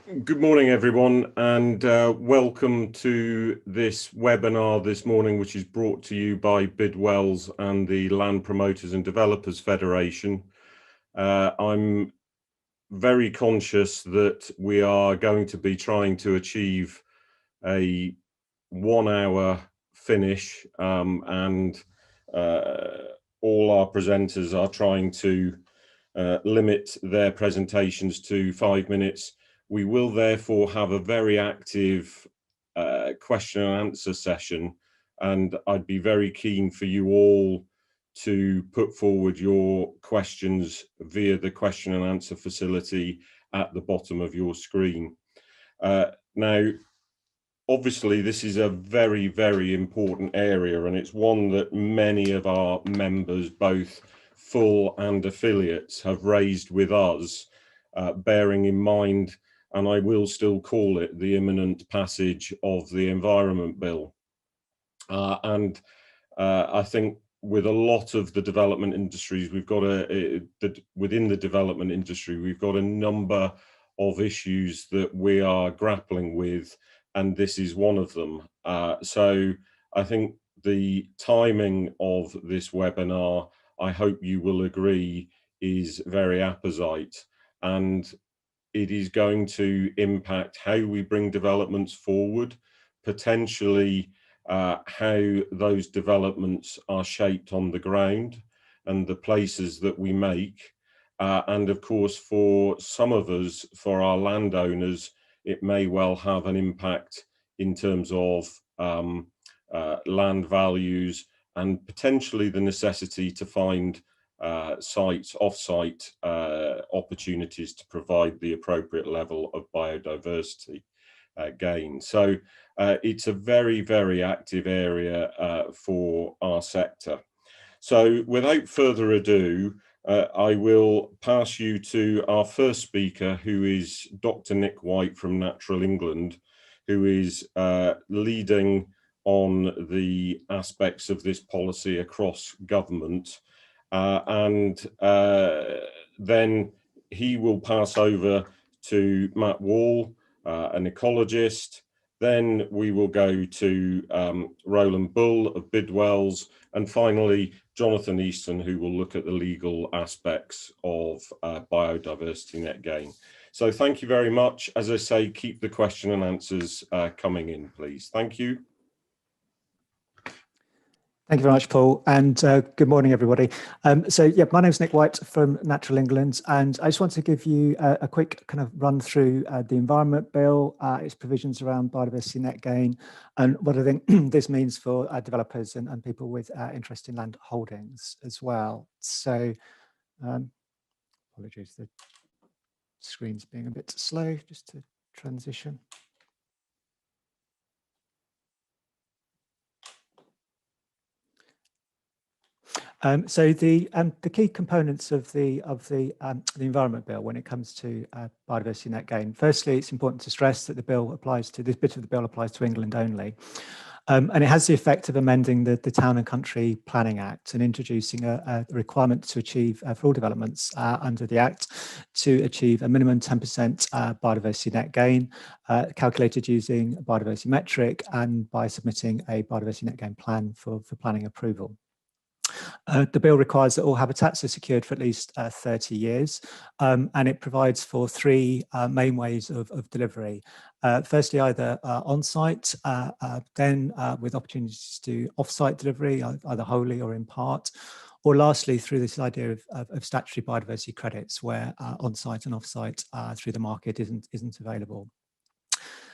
Good morning, everyone, and welcome to this webinar this morning, which is brought to you by Bidwells and the Land Promoters and Developers Federation. I'm very conscious that we are going to be trying to achieve a 1 hour finish, and all our presenters are trying to limit their presentations to 5 minutes. We will therefore have a very active question and answer session, and I'd be very keen for you all to put forward your questions via the question and answer facility at the bottom of your screen. Now, obviously, this is a very, very important area, and it's one that many of our members, both full and affiliates, have raised with us, bearing in mind, and I will still call it, the imminent passage of the Environment Bill. I think with a lot of the development industries, we've got within the development industry, we've got a number of issues that we are grappling with, and this is one of them. So I think the timing of this webinar, I hope you will agree, is very apposite, and it is going to impact how we bring developments forward, potentially how those developments are shaped on the ground and the places that we make. And of course, for some of us, for our landowners, it may well have an impact in terms of land values and potentially the necessity to find off-site opportunities to provide the appropriate level of biodiversity gain. So it's a very, very active area for our sector. So without further ado, I will pass you to our first speaker, who is Dr. Nick White from Natural England, who is leading on the aspects of this policy across government. And then he will pass over to Matt Wall, an ecologist. Then we will go to Roland Bull of Bidwells, and finally Jonathan Easton, who will look at the legal aspects of biodiversity net gain. So thank you very much. As I say, keep the question and answers coming in, please. Thank you. Thank you very much, Paul, and good morning, everybody. So yeah, my name is Nick White from Natural England, and I just want to give you a quick kind of run through the Environment Bill, its provisions around biodiversity net gain, and what I think this means for developers and people with interest in land holdings as well. So apologies, the screen's being a bit slow, just to transition. So the key components of the Environment Bill when it comes to biodiversity net gain. Firstly, it's important to stress that this bit of the bill applies to England only, and it has the effect of amending the Town and Country Planning Act and introducing a requirement to achieve for all developments under the Act to achieve a minimum 10% biodiversity net gain, calculated using a biodiversity metric and by submitting a biodiversity net gain plan for planning approval. The bill requires that all habitats are secured for at least 30 years, and it provides for three main ways of delivery. Firstly, either on-site, then with opportunities to do off-site delivery, either wholly or in part, or lastly, through this idea of statutory biodiversity credits, where on-site and off-site through the market isn't available.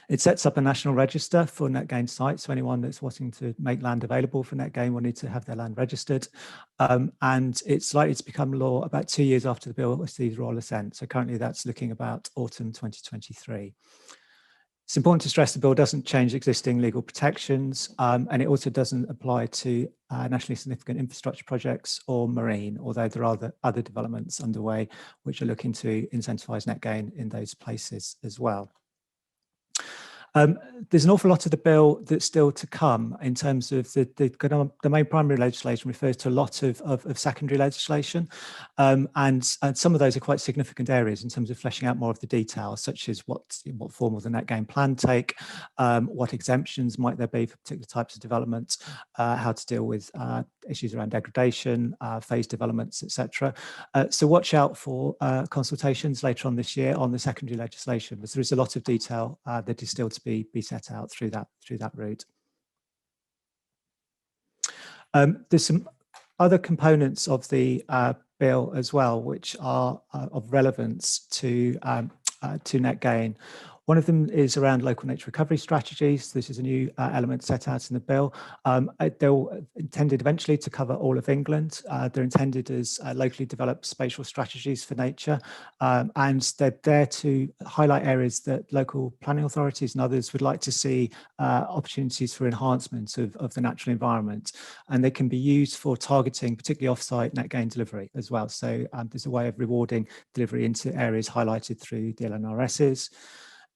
It sets up a national register for net gain sites, so anyone that's wanting to make land available for net gain will need to have their land registered. And it's likely to become law about 2 years after the bill receives royal assent. So currently that's looking about autumn 2023. It's important to stress the bill doesn't change existing legal protections, and it also doesn't apply to nationally significant infrastructure projects or marine, although there are other developments underway which are looking to incentivise net gain in those places as well. There's an awful lot of the bill that's still to come in terms of the main primary legislation refers to a lot of secondary legislation, and some of those are quite significant areas in terms of fleshing out more of the details, such as what form will the net gain plan take, what exemptions might there be for particular types of development, how to deal with issues around degradation, phase developments, etc. So watch out for consultations later on this year on the secondary legislation, because there is a lot of detail that is still to be set out through that route. There's some other components of the bill as well, which are of relevance to net gain. One of them is around local nature recovery strategies. This is a new element set out in the bill. They're intended eventually to cover all of England. They're intended as locally developed spatial strategies for nature, and they're there to highlight areas that local planning authorities and others would like to see opportunities for enhancement of the natural environment. And they can be used for targeting particularly off-site net gain delivery as well. So there's a way of rewarding delivery into areas highlighted through the LNRSs.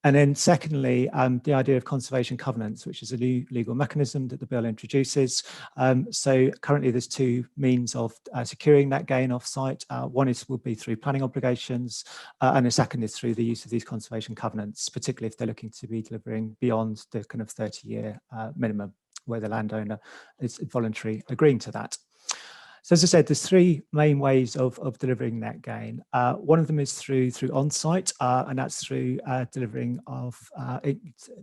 And then secondly, the idea of conservation covenants, which is a new legal mechanism that the bill introduces. So currently there's two means of securing that gain off-site. One will be through planning obligations, and the second is through the use of these conservation covenants, particularly if they're looking to be delivering beyond the kind of 30-year minimum, where the landowner is voluntarily agreeing to that. So as I said, there's three main ways of delivering net gain. One of them is through on-site, and that's through delivering of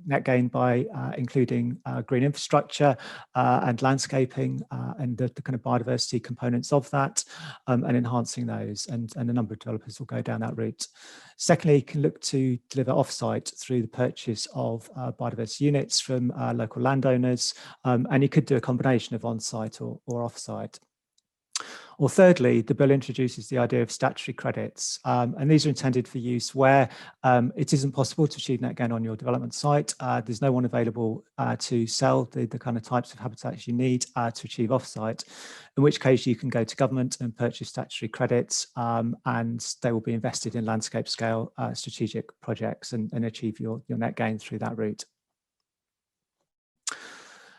net gain by including green infrastructure and landscaping and the kind of biodiversity components of that, and enhancing those. And a number of developers will go down that route. Secondly, you can look to deliver off-site through the purchase of biodiversity units from local landowners, and you could do a combination of on-site or off-site. Or thirdly, the bill introduces the idea of statutory credits, and these are intended for use where it isn't possible to achieve net gain on your development site. There's no one available to sell the kind of types of habitats you need to achieve offsite, in which case you can go to government and purchase statutory credits, and they will be invested in landscape scale strategic projects and achieve your net gain through that route.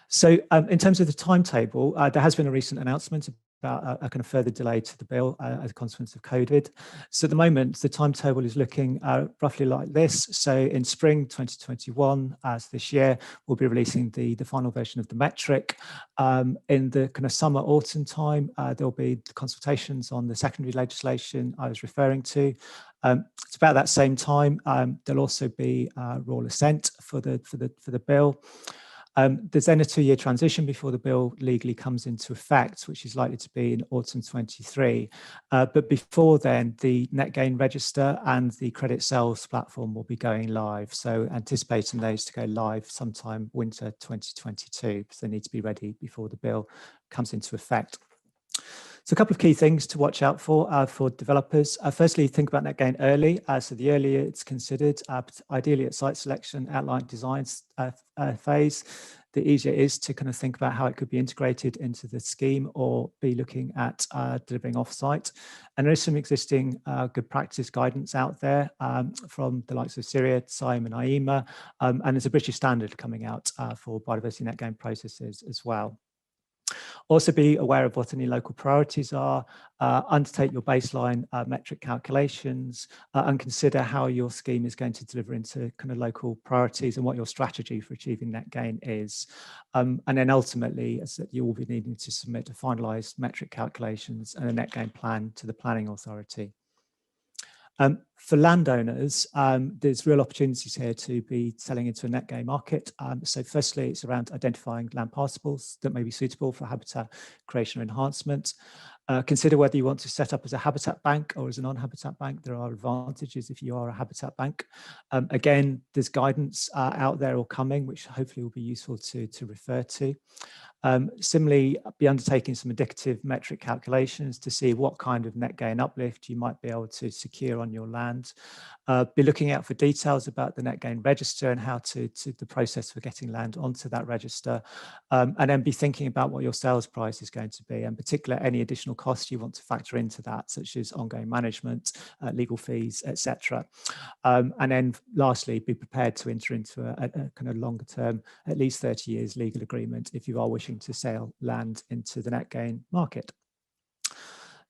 So in terms of the timetable, there has been a recent announcement about a kind of further delay to the bill as a consequence of COVID. So at the moment, the timetable is looking roughly like this. So in spring 2021, as this year, we'll be releasing the final version of the metric. In the kind of summer, autumn time, there'll be consultations on the secondary legislation I was referring to. It's about that same time. There'll also be royal assent for the bill. There's then a 2-year transition before the bill legally comes into effect, which is likely to be in autumn 23. But before then, the net gain register and the credit sales platform will be going live. So anticipating those to go live sometime winter 2022, because they need to be ready before the bill comes into effect. So a couple of key things to watch out for developers. Firstly, think about net gain early. So the earlier it's considered, ideally at site selection, outline designs phase, the easier it is to kind of think about how it could be integrated into the scheme or be looking at delivering off-site. And there is some existing good practice guidance out there from the likes of Syria, SIAM and IEMA, and there's a British standard coming out for biodiversity net gain processes as well. Also be aware of what any local priorities are, undertake your baseline metric calculations, and consider how your scheme is going to deliver into kind of local priorities and what your strategy for achieving net gain is. And then ultimately, you will be needing to submit a finalised metric calculations and a net gain plan to the planning authority. For landowners, there's real opportunities here to be selling into a net gain market. So firstly, it's around identifying land parcels that may be suitable for habitat creation or enhancement. Consider whether you want to set up as a habitat bank or as a non-habitat bank. There are advantages if you are a habitat bank. Again, there's guidance out there or coming, which hopefully will be useful to refer to. Similarly, be undertaking some indicative metric calculations to see what kind of net gain uplift you might be able to secure on your land. Be looking out for details about the net gain register and how to the process for getting land onto that register. And then be thinking about what your sales price is going to be, and particularly any additional costs you want to factor into that, such as ongoing management, legal fees, etc. And then lastly, be prepared to enter into a kind of longer term, at least 30 years legal agreement if you are wishing to sell land into the net gain market.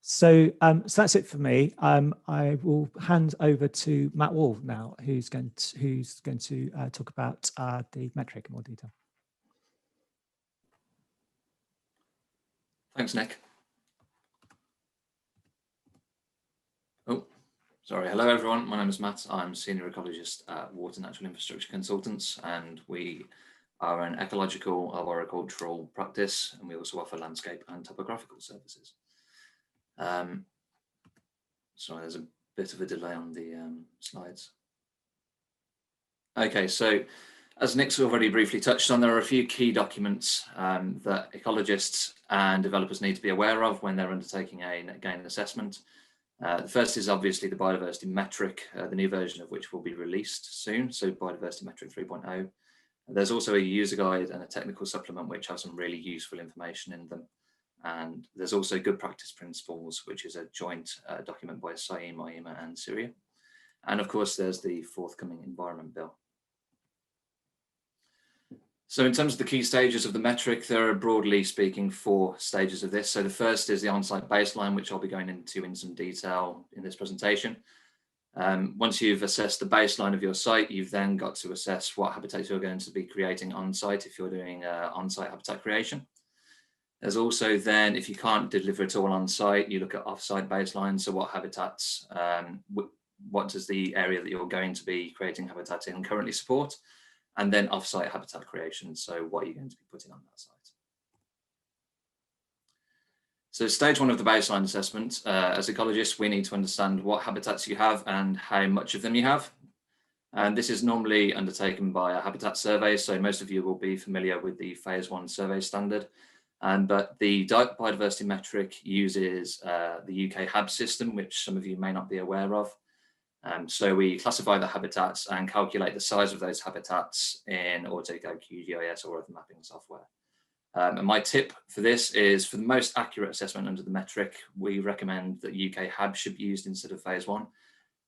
So, so that's it for me. I will hand over to Matt Wall now, who's going to talk about the metric in more detail. Thanks, Nick. Oh, sorry. Hello, everyone. My name is Matt. I'm Senior Ecologist at Wharton Natural Infrastructure Consultants, and we are an ecological arboricultural practice, and we also offer landscape and topographical services. Sorry, there's a bit of a delay on the slides. Okay, so as Nick's already briefly touched on, there are a few key documents that ecologists and developers need to be aware of when they're undertaking a net gain assessment. The first is obviously the biodiversity metric, the new version of which will be released soon, so Biodiversity Metric 3.0. There's also a user guide and a technical supplement which have some really useful information in them. And there's also good practice principles, which is a joint document by SAIM, IEMA and Syria. And of course, there's the forthcoming Environment Bill. So in terms of the key stages of the metric, there are broadly speaking 4 stages of this. So the first is the on-site baseline, which I'll be going into in some detail in this presentation. Once you've assessed the baseline of your site, you've then got to assess what habitats you're going to be creating on-site if you're doing on-site habitat creation. There's also then, if you can't deliver it all on site, you look at off-site baselines. So what habitats, what does the area that you're going to be creating habitat in currently support? And then off-site habitat creation. So what are you going to be putting on that site? So stage 1 of the baseline assessment, as ecologists, we need to understand what habitats you have and how much of them you have. And this is normally undertaken by a habitat survey. So most of you will be familiar with the phase 1 survey standard. But the biodiversity metric uses the UK HAB system, which some of you may not be aware of. So we classify the habitats and calculate the size of those habitats in AutoCAD, QGIS or other mapping software. And my tip for this is, for the most accurate assessment under the metric, we recommend that UK HAB should be used instead of phase 1.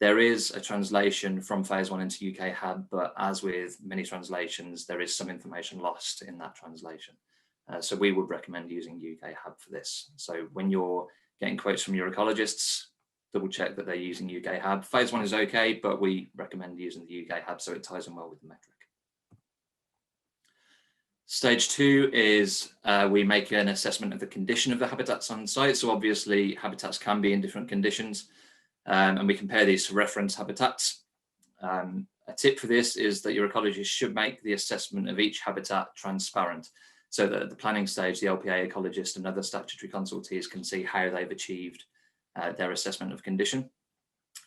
There is a translation from phase 1 into UK HAB, but as with many translations, there is some information lost in that translation. So we would recommend using UK HAB for this. So when you're getting quotes from your ecologists, double check that they're using UK HAB. Phase 1 is okay, but we recommend using the UK HAB so it ties in well with the metric. Stage 2 is we make an assessment of the condition of the habitats on site. So obviously habitats can be in different conditions, and we compare these to reference habitats. A tip for this is that your ecologist should make the assessment of each habitat transparent, so that at the planning stage, the LPA ecologist and other statutory consultees can see how they've achieved their assessment of condition.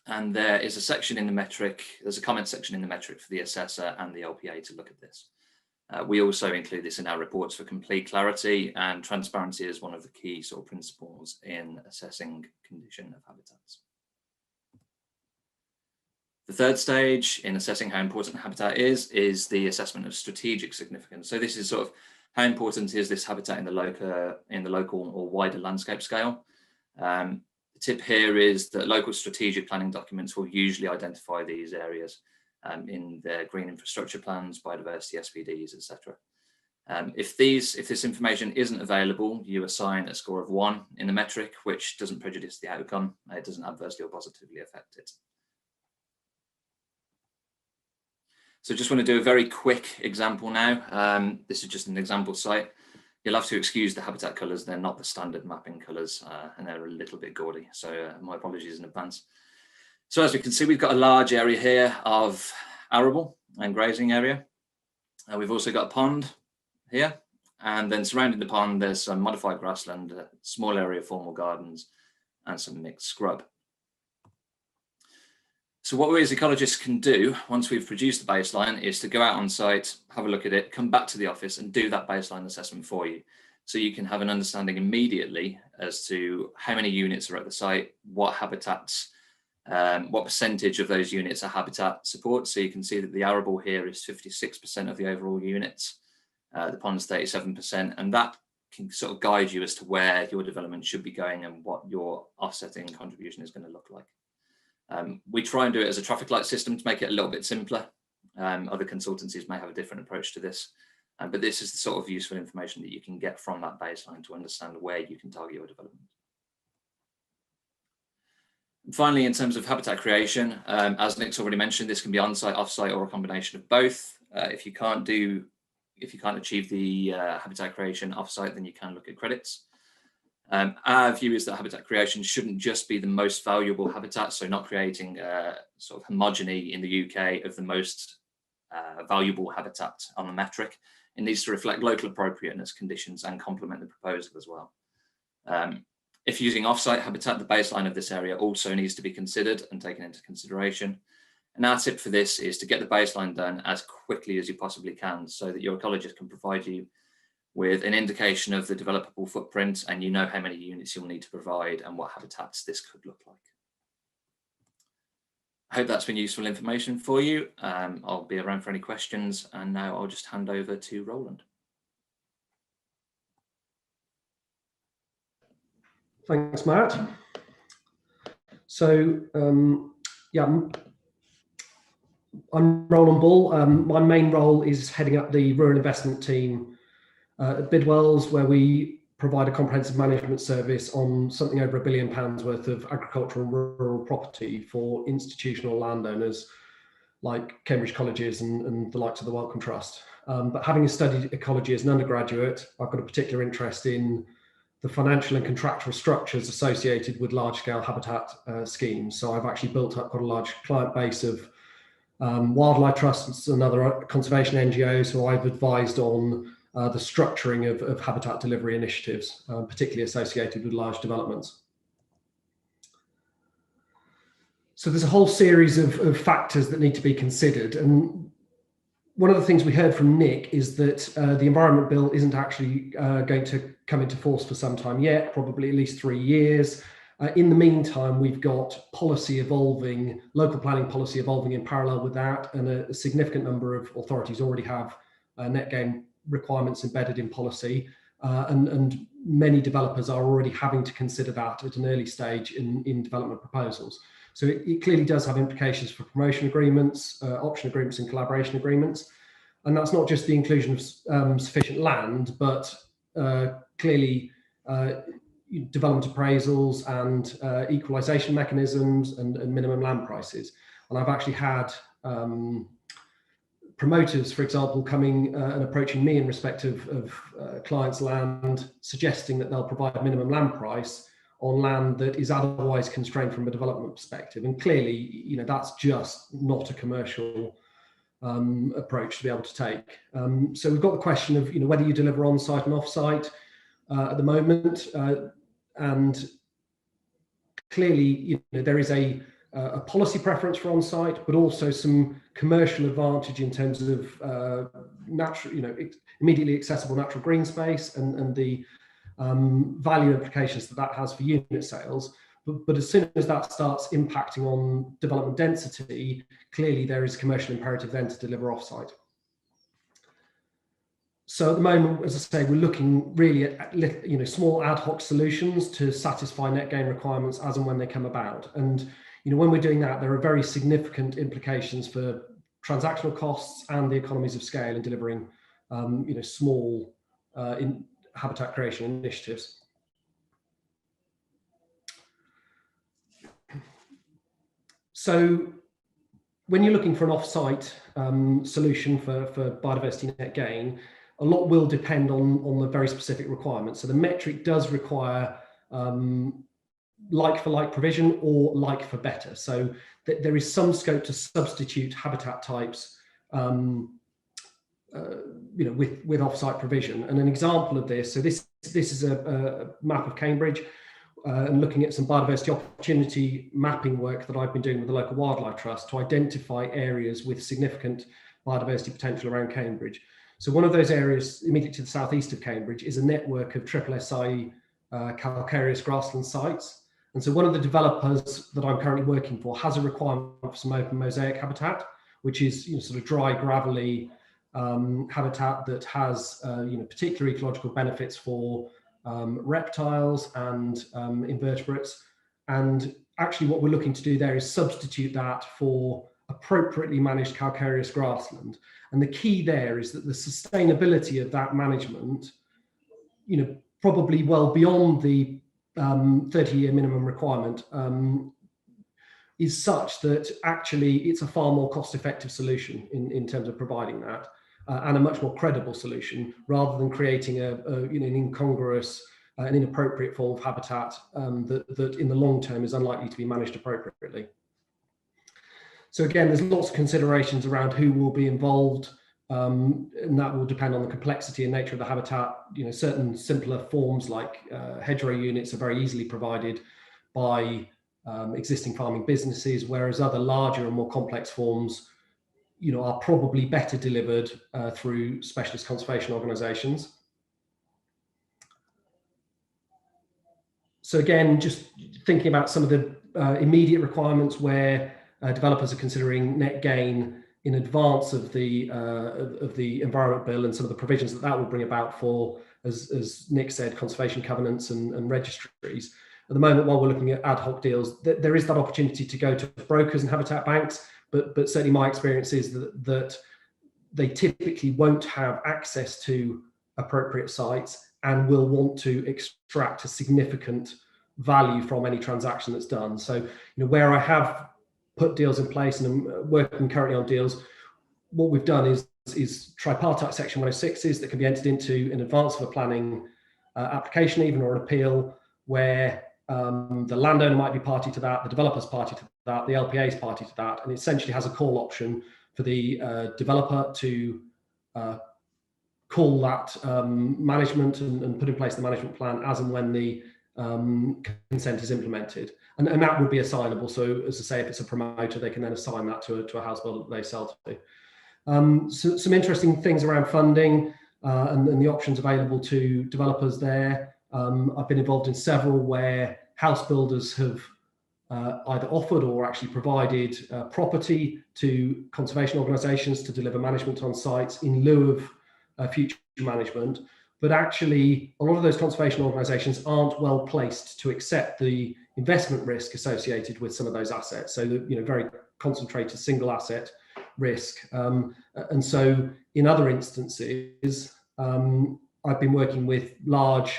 And there is a section in the metric, there's a comment section in the metric for the assessor and the LPA to look at this. We also include this in our reports for complete clarity, and transparency is one of the key sort of principles in assessing condition of habitats. The third stage in assessing how important habitat is the assessment of strategic significance. So this is sort of how important is this habitat in the local or wider landscape scale. The tip here is that local strategic planning documents will usually identify these areas in their green infrastructure plans, biodiversity SPDs, etc. If this information isn't available, you assign a score of 1 in the metric, which doesn't prejudice the outcome. It doesn't adversely or positively affect it. So just want to do a very quick example now. This is just an example site. You'll have to excuse the habitat colours. They're not the standard mapping colours, and they're a little bit gaudy. So my apologies in advance. So as we can see, we've got a large area here of arable and grazing area. We've also got a pond here, and then surrounding the pond, there's some modified grassland, a small area of formal gardens, and some mixed scrub. So what we as ecologists can do once we've produced the baseline is to go out on site, have a look at it, come back to the office and do that baseline assessment for you. So you can have an understanding immediately as to how many units are at the site, what habitats, what percentage of those units are habitat support. So you can see that the arable here is 56% of the overall units, the pond's 37%, and that can sort of guide you as to where your development should be going and what your offsetting contribution is going to look like. We try and do it as a traffic light system to make it a little bit simpler. Other consultancies may have a different approach to this, but this is the sort of useful information that you can get from that baseline to understand where you can target your development. And finally, in terms of habitat creation, as Nick's already mentioned, this can be on-site, off-site, or a combination of both. If you can't achieve the habitat creation off-site, then you can look at credits. Our view is that habitat creation shouldn't just be the most valuable habitat, so not creating sort of homogeny in the UK of the most valuable habitat on the metric. It needs to reflect local appropriateness conditions and complement the proposal as well. If using off-site habitat, the baseline of this area also needs to be considered and taken into consideration. And our tip for this is to get the baseline done as quickly as you possibly can so that your ecologist can provide you with an indication of the developable footprint, and you know how many units you'll need to provide and what habitats this could look like. I hope that's been useful information for you. I'll be around for any questions, and now I'll just hand over to Roland. Thanks, Matt. So, yeah, I'm Roland Bull. My main role is heading up the rural investment team at Bidwells, where we provide a comprehensive management service on something over £1 billion worth of agricultural and rural property for institutional landowners like Cambridge colleges and the likes of the Wellcome Trust. But having studied ecology as an undergraduate, I've got a particular interest in the financial and contractual structures associated with large-scale habitat schemes. So I've actually built up quite a large client base of wildlife trusts and other conservation NGOs who I've advised on the structuring of habitat delivery initiatives, particularly associated with large developments. So there's a whole series of factors that need to be considered. And one of the things we heard from Nick is that the Environment Bill isn't actually going to come into force for some time yet, probably at least 3 years. In the meantime, we've got policy evolving, local planning policy evolving in parallel with that, and a significant number of authorities already have net gain requirements embedded in policy, and many developers are already having to consider that at an early stage in development proposals. So it clearly does have implications for promotion agreements, option agreements and collaboration agreements. And that's not just the inclusion of sufficient land, but clearly development appraisals and equalisation mechanisms and minimum land prices. And I've actually had promoters, for example, coming and approaching me in respect of clients' land, suggesting that they'll provide a minimum land price on land that is otherwise constrained from a development perspective. And clearly, you know, that's just not a commercial approach to be able to take. So we've got the question of, you know, whether you deliver on-site and off-site at the moment, and clearly, you know, there is a policy preference for on-site, but also some commercial advantage in terms of natural, you know, immediately accessible natural green space and the value implications that has for unit sales. But as soon as that starts impacting on development density, clearly there is commercial imperative then to deliver off-site. So at the moment, as I say, we're looking really at, you know, small ad hoc solutions to satisfy net gain requirements as and when they come about. And, you know, when we're doing that, there are very significant implications for transactional costs and the economies of scale in delivering, you know, small habitat creation initiatives. So when you're looking for an off-site solution for biodiversity net gain, a lot will depend on the very specific requirements. So the metric does require like for like provision or like for better. So there is some scope to substitute habitat types you know, with off-site provision. And an example of this, so this is a map of Cambridge, and looking at some biodiversity opportunity mapping work that I've been doing with the local wildlife trust to identify areas with significant biodiversity potential around Cambridge. So one of those areas immediately to the southeast of Cambridge is a network of SSSI calcareous grassland sites. And so one of the developers that I'm currently working for has a requirement for some open mosaic habitat, which is sort of dry, gravelly habitat that has particular ecological benefits for reptiles and invertebrates. And actually what we're looking to do there is substitute that for appropriately managed calcareous grassland. And the key there is that the sustainability of that management, probably well beyond the 30-year minimum requirement, is such that actually it's a far more cost-effective solution in terms of providing that, and a much more credible solution, rather than creating an incongruous, an inappropriate form of habitat that in the long term is unlikely to be managed appropriately. So again, there's lots of considerations around who will be involved, and that will depend on the complexity and nature of the habitat. Certain simpler forms like hedgerow units are very easily provided by existing farming businesses, whereas other larger and more complex forms, are probably better delivered through specialist conservation organisations. So again, just thinking about some of the immediate requirements where developers are considering net gain in advance of the Environment Bill and some of the provisions that will bring about for, as Nick said, conservation covenants and registries. At the moment, while we're looking at ad hoc deals, there is that opportunity to go to brokers and habitat banks, but certainly my experience is that they typically won't have access to appropriate sites and will want to extract a significant value from any transaction that's done. So, where I have put deals in place and I'm working currently on deals, what we've done is tripartite Section 106s that can be entered into in advance of a planning application, even, or an appeal, where the landowner might be party to that, the developer's party to that, the LPA's party to that, and it essentially has a call option for the developer to call that management and put in place the management plan as and when the consent is implemented. And that would be assignable. So as I say, if it's a promoter, they can then assign that to a house builder that they sell to. So some interesting things around funding and the options available to developers there. I've been involved in several where house builders have either offered or actually provided property to conservation organisations to deliver management on sites in lieu of future management. But actually, a lot of those conservation organisations aren't well placed to accept the investment risk associated with some of those assets. So, very concentrated single asset risk. And so, in other instances, I've been working with large,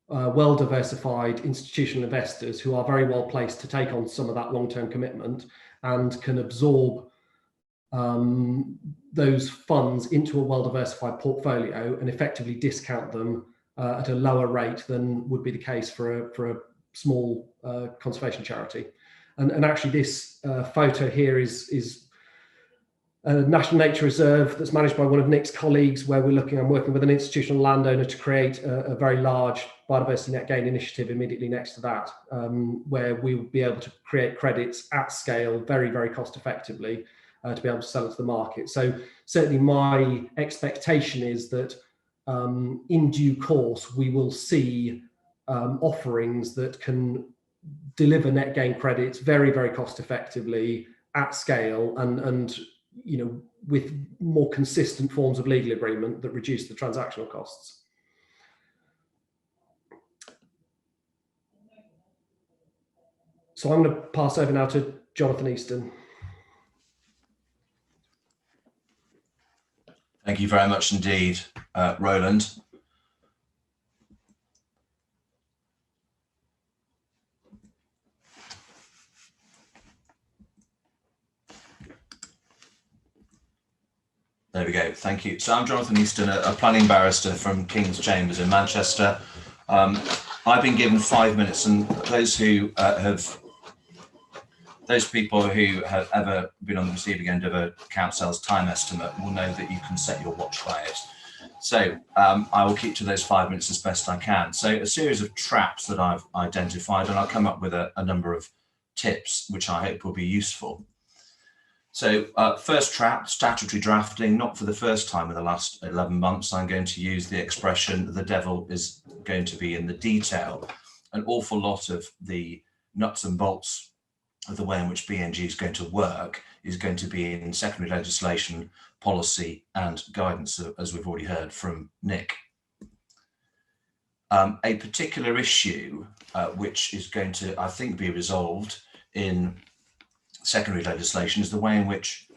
well-diversified institutional investors who are very well placed to take on some of that long-term commitment and can absorb those funds into a well-diversified portfolio and effectively discount them at a lower rate than would be the case for a small conservation charity. And actually, this photo here is a National Nature Reserve that's managed by one of Nick's colleagues, where I'm working with an institutional landowner to create a very large biodiversity net gain initiative immediately next to that, where we will be able to create credits at scale very, very cost effectively to be able to sell it to the market. So certainly my expectation is that in due course, we will see offerings that can deliver net gain credits very, very cost effectively at scale and with more consistent forms of legal agreement that reduce the transactional costs. So I'm going to pass over now to Jonathan Easton. Thank you very much indeed, Roland. There we go. Thank you. So I'm Jonathan Easton, a planning barrister from King's Chambers in Manchester. I've been given 5 minutes, and those people who have ever been on the receiving end of a council's time estimate will know that you can set your watch by it. So I will keep to those 5 minutes as best I can. So a series of traps that I've identified, and I'll come up with a number of tips which I hope will be useful. So first trap, statutory drafting. Not for the first time in the last 11 months, I'm going to use the expression, the devil is going to be in the detail. An awful lot of the nuts and bolts of the way in which BNG is going to work is going to be in secondary legislation, policy and guidance, as we've already heard from Nick. A particular issue which is going to, I think, be resolved in secondary legislation is the way in which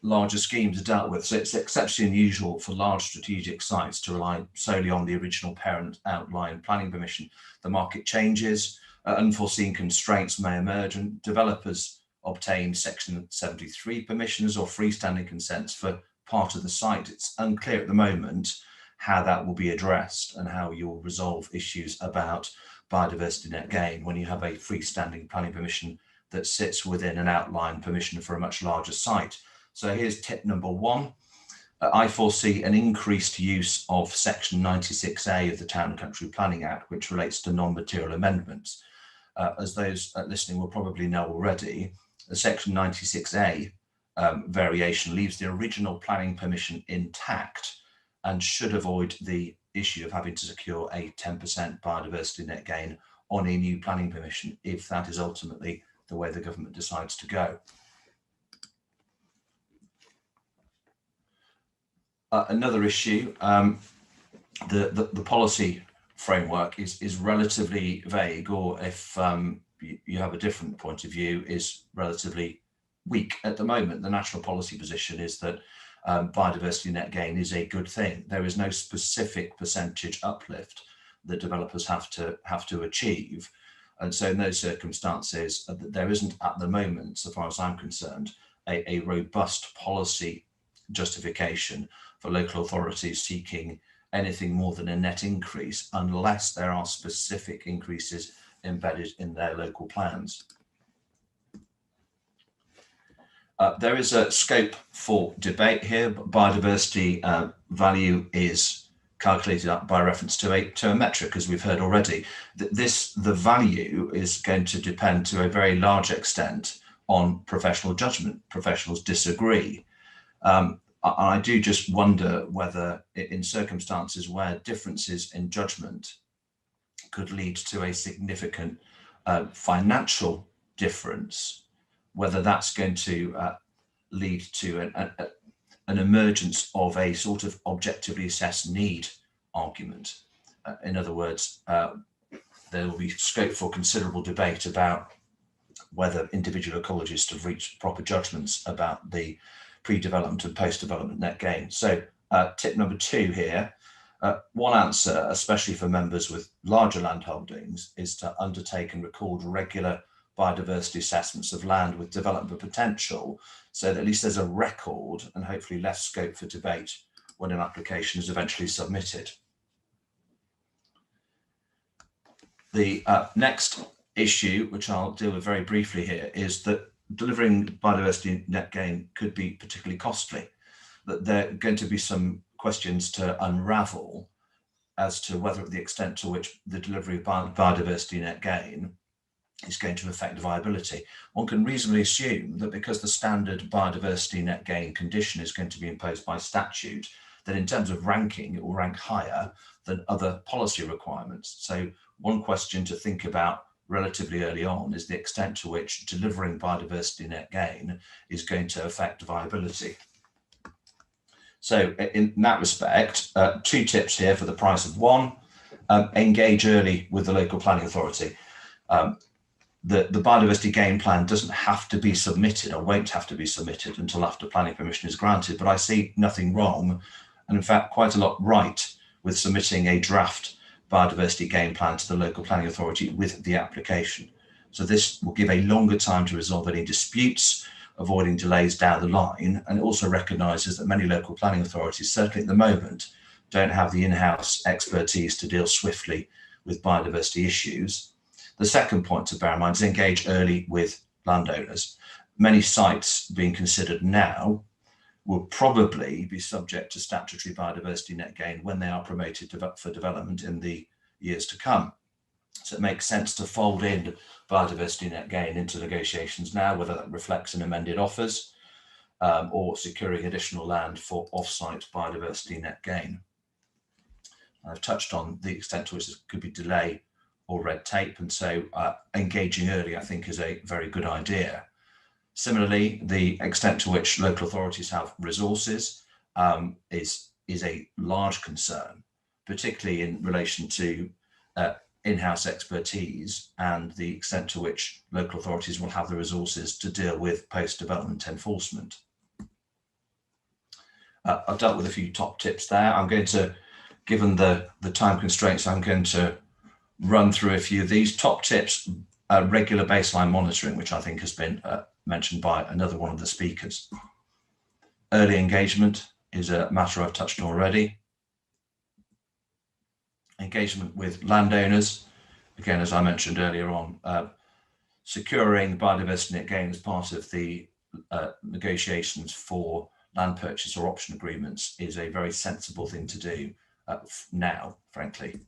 larger schemes are dealt with. So it's exceptionally unusual for large strategic sites to rely solely on the original parent outline planning permission. The market changes, unforeseen constraints may emerge, and developers obtain Section 73 permissions or freestanding consents for part of the site. It's unclear at the moment how that will be addressed and how you'll resolve issues about biodiversity net gain when you have a freestanding planning permission that sits within an outline permission for a much larger site. So here's tip number one. I foresee an increased use of Section 96A of the Town and Country Planning Act, which relates to non-material amendments. As those listening will probably know already, the Section 96A variation leaves the original planning permission intact and should avoid the issue of having to secure a 10% biodiversity net gain on a new planning permission if that is ultimately the way the government decides to go. Another issue, the policy framework is relatively vague, or if you have a different point of view, is relatively weak. At the moment, the national policy position is that biodiversity net gain is a good thing. There is no specific percentage uplift that developers have to achieve. And so in those circumstances, there isn't at the moment, so far as I'm concerned, a robust policy justification for local authorities seeking anything more than a net increase unless there are specific increases embedded in their local plans. There is a scope for debate here, but biodiversity value is calculated up by reference to a metric, as we've heard already. The value is going to depend to a very large extent on professional judgment. Professionals disagree. I do just wonder whether in circumstances where differences in judgment could lead to a significant financial difference, whether that's going to lead to an emergence of a sort of objectively assessed need argument. In other words, there will be scope for considerable debate about whether individual ecologists have reached proper judgments about the pre-development and post-development net gain. So tip number two here, one answer, especially for members with larger land holdings, is to undertake and record regular biodiversity assessments of land with development potential, so that at least there's a record and hopefully less scope for debate when an application is eventually submitted. The next issue, which I'll deal with very briefly here, is that delivering biodiversity net gain could be particularly costly. That there are going to be some questions to unravel as to whether the extent to which the delivery of biodiversity net gain is going to affect viability. One can reasonably assume that because the standard biodiversity net gain condition is going to be imposed by statute, that in terms of ranking, it will rank higher than other policy requirements. So one question to think about relatively early on is the extent to which delivering biodiversity net gain is going to affect viability. So in that respect, two tips here for the price of one. Engage early with the local planning authority. The biodiversity gain plan doesn't have to be submitted, or won't have to be submitted until after planning permission is granted, but I see nothing wrong, and in fact quite a lot right, with submitting a draft biodiversity gain plan to the local planning authority with the application. So this will give a longer time to resolve any disputes, avoiding delays down the line, and it also recognises that many local planning authorities, certainly at the moment, don't have the in-house expertise to deal swiftly with biodiversity issues. The second point to bear in mind is engage early with landowners. Many sites being considered now will probably be subject to statutory biodiversity net gain when they are promoted for development in the years to come. So it makes sense to fold in biodiversity net gain into negotiations now, whether that reflects in amended offers or securing additional land for off-site biodiversity net gain. I've touched on the extent to which this could be delay or red tape, and so engaging early, I think, is a very good idea. Similarly, the extent to which local authorities have resources is a large concern, particularly in relation to in-house expertise and the extent to which local authorities will have the resources to deal with post-development enforcement. I've dealt with a few top tips there. I'm going to, given the time constraints, I'm going to run through a few of these top tips. Regular baseline monitoring, which I think has been mentioned by another one of the speakers. Early engagement is a matter I've touched on already. Engagement with landowners, again, as I mentioned earlier on, securing biodiversity net gain as part of the negotiations for land purchase or option agreements is a very sensible thing to do now, frankly.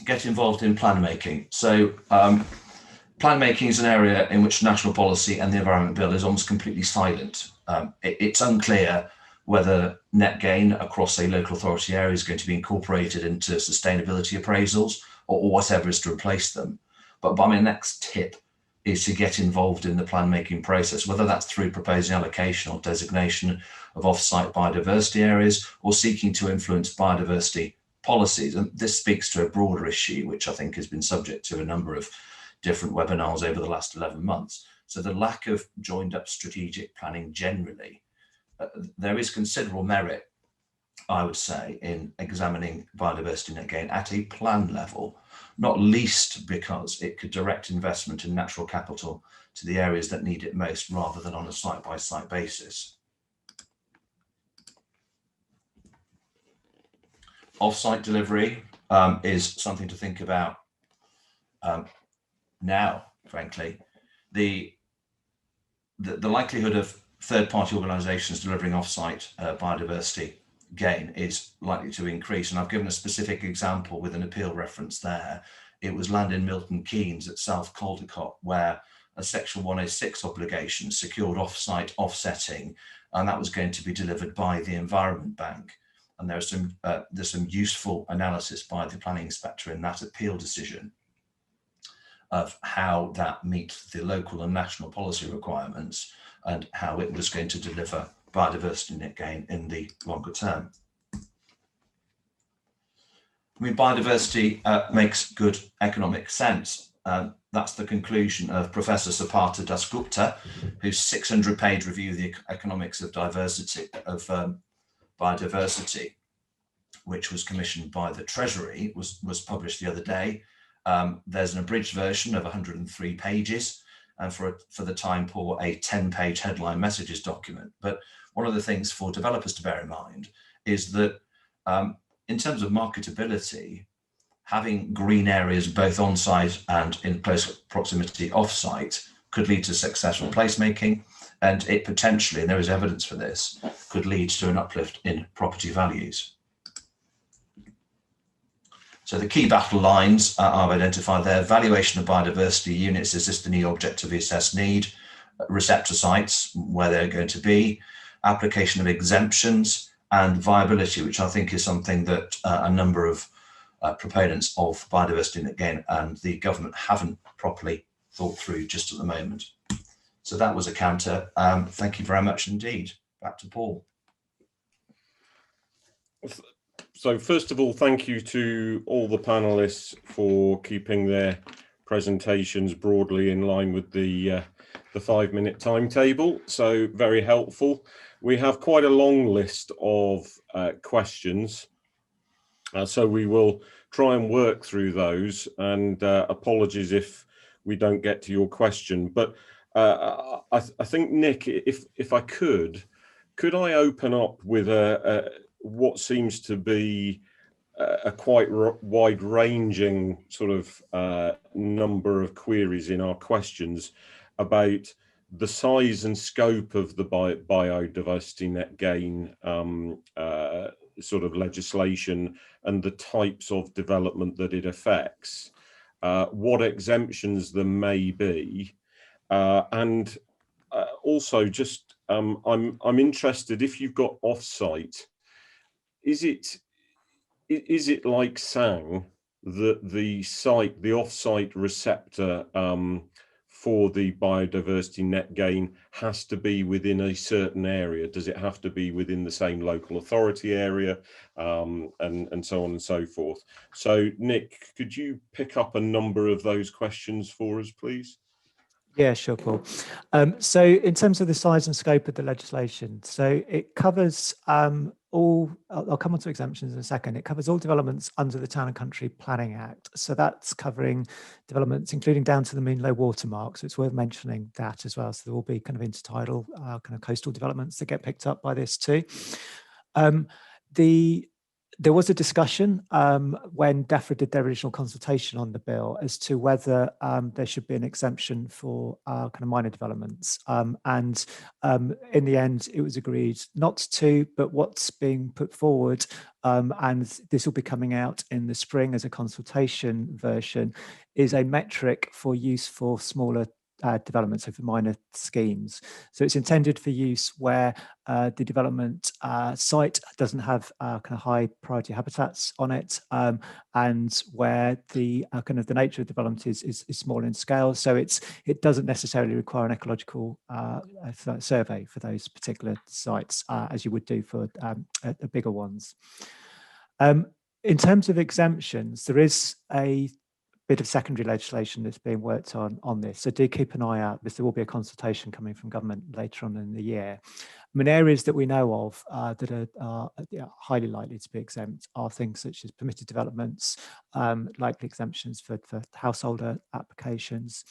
Get involved in plan making. So plan making is an area in which national policy and the Environment Bill is almost completely silent. It's unclear whether net gain across a local authority area is going to be incorporated into sustainability appraisals or whatever is to replace them. But my next tip is to get involved in the plan making process, whether that's through proposing allocation or designation of off-site biodiversity areas or seeking to influence biodiversity policies. And this speaks to a broader issue, which I think has been subject to a number of different webinars over the last 11 months. So the lack of joined up strategic planning generally. There is considerable merit, I would say, in examining biodiversity net gain at a plan level, not least because it could direct investment in natural capital to the areas that need it most rather than on a site-by-site basis. Off-site delivery is something to think about now, frankly. The likelihood of third-party organisations delivering off-site biodiversity gain is likely to increase. And I've given a specific example with an appeal reference there. It was land in Milton Keynes at South Caldecott, where a Section 106 obligation secured off-site offsetting, and that was going to be delivered by the Environment Bank. And there's some useful analysis by the planning inspector in that appeal decision of how that meets the local and national policy requirements and how it was going to deliver biodiversity net gain in the longer term. I mean, biodiversity makes good economic sense. That's the conclusion of Professor Sapata Dasgupta, whose 600-page review of the economics of biodiversity, which was commissioned by the Treasury, was published the other day. There's an abridged version of 103 pages, and for the time poor, a 10-page headline messages document. But one of the things for developers to bear in mind is that in terms of marketability, having green areas both on-site and in close proximity off-site could lead to successful placemaking, and it potentially, and there is evidence for this, could lead to an uplift in property values. So the key battle lines I've identified there: valuation of biodiversity units, is this the new objectively assessed need? Receptor sites, where they're going to be, application of exemptions, and viability, which I think is something that a number of proponents of biodiversity net gain and the government haven't properly thought through just at the moment. So that was a counter. Thank you very much indeed. Back to Paul. So first of all, thank you to all the panelists for keeping their presentations broadly in line with the 5-minute timetable. So very helpful. We have quite a long list of questions, so we will try and work through those. And apologies if we don't get to your question. But I think, Nick, if I could I open up with what seems to be a quite wide-ranging sort of number of queries in our questions about the size and scope of the biodiversity net gain sort of legislation and the types of development that it affects, what exemptions there may be, and also just I'm interested, if you've got off-site, is it like SANG that the off-site receptor for the biodiversity net gain has to be within a certain area? Does it have to be within the same local authority area, and so on and so forth? So Nick, could you pick up a number of those questions for us, please? Yeah, sure, Paul. So in terms of the size and scope of the legislation, so it covers all, I'll come on to exemptions in a second, it covers all developments under the Town and Country Planning Act. So that's covering developments including down to the mean low water mark. So it's worth mentioning that as well. So there will be kind of intertidal, kind of coastal developments that get picked up by this too. There was a discussion when DEFRA did their original consultation on the bill as to whether there should be an exemption for kind of minor developments. And in the end, it was agreed not to, but what's being put forward, and this will be coming out in the spring as a consultation version, is a metric for use for smaller developments, so for minor schemes. So it's intended for use where the development site doesn't have kind of high priority habitats on it, and where the kind of the nature of development is small in scale. So it doesn't necessarily require an ecological survey for those particular sites, as you would do for the bigger ones. In terms of exemptions, there is a bit of secondary legislation that's being worked on this. So do keep an eye out, because there will be a consultation coming from government later on in the year. I mean, areas that we know of that are highly likely to be exempt are things such as permitted developments, likely exemptions for householder applications.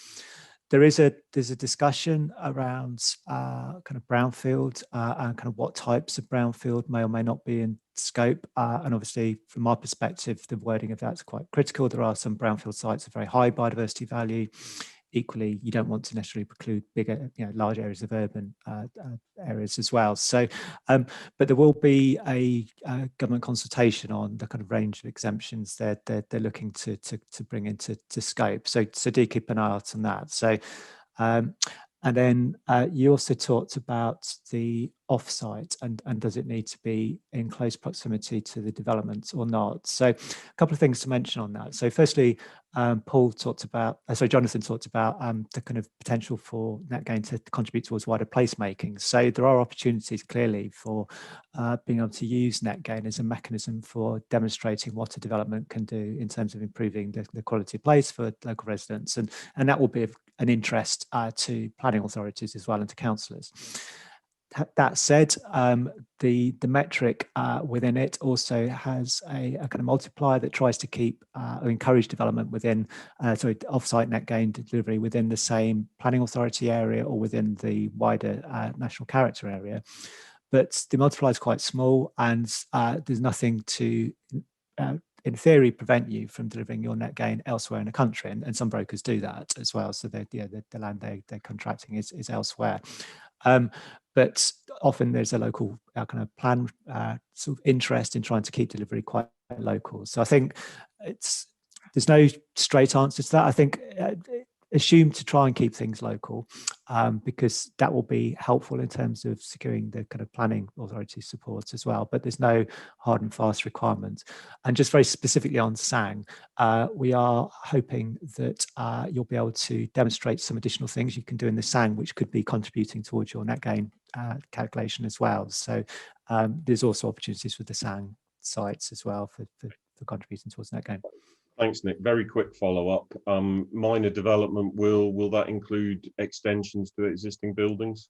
There's a discussion around kind of brownfield and kind of what types of brownfield may or may not be in scope. And obviously, from our perspective, the wording of that's quite critical. There are some brownfield sites of very high biodiversity value. Equally, you don't want to necessarily preclude bigger, large areas of urban areas as well. So, but there will be a government consultation on the kind of range of exemptions that they're looking to bring into scope. So do keep an eye out on that. So, and then you also talked about the offsite and does it need to be in close proximity to the development or not? So a couple of things to mention on that. So firstly, Jonathan talked about the kind of potential for net gain to contribute towards wider placemaking. So there are opportunities clearly for being able to use net gain as a mechanism for demonstrating what a development can do in terms of improving the quality of place for local residents, and that will be of an interest to planning authorities as well and to councillors. That said, the metric within it also has a kind of multiplier that tries to keep or encourage development within, off-site net gain delivery within the same planning authority area or within the wider national character area. But the multiplier is quite small, and there's nothing to, in theory, prevent you from delivering your net gain elsewhere in the country, and some brokers do that as well. So the land they're contracting is elsewhere. But often there's a local kind of plan sort of interest in trying to keep delivery quite local. So I think there's no straight answer to that. I think assume to try and keep things local, because that will be helpful in terms of securing the kind of planning authority support as well. But there's no hard and fast requirements. And just very specifically on SANG, we are hoping that you'll be able to demonstrate some additional things you can do in the SANG, which could be contributing towards your net gain calculation as well. So there's also opportunities with the SANG sites as well for contributing towards net gain. Thanks, Nick. Very quick follow-up. Minor development, will that include extensions to existing buildings?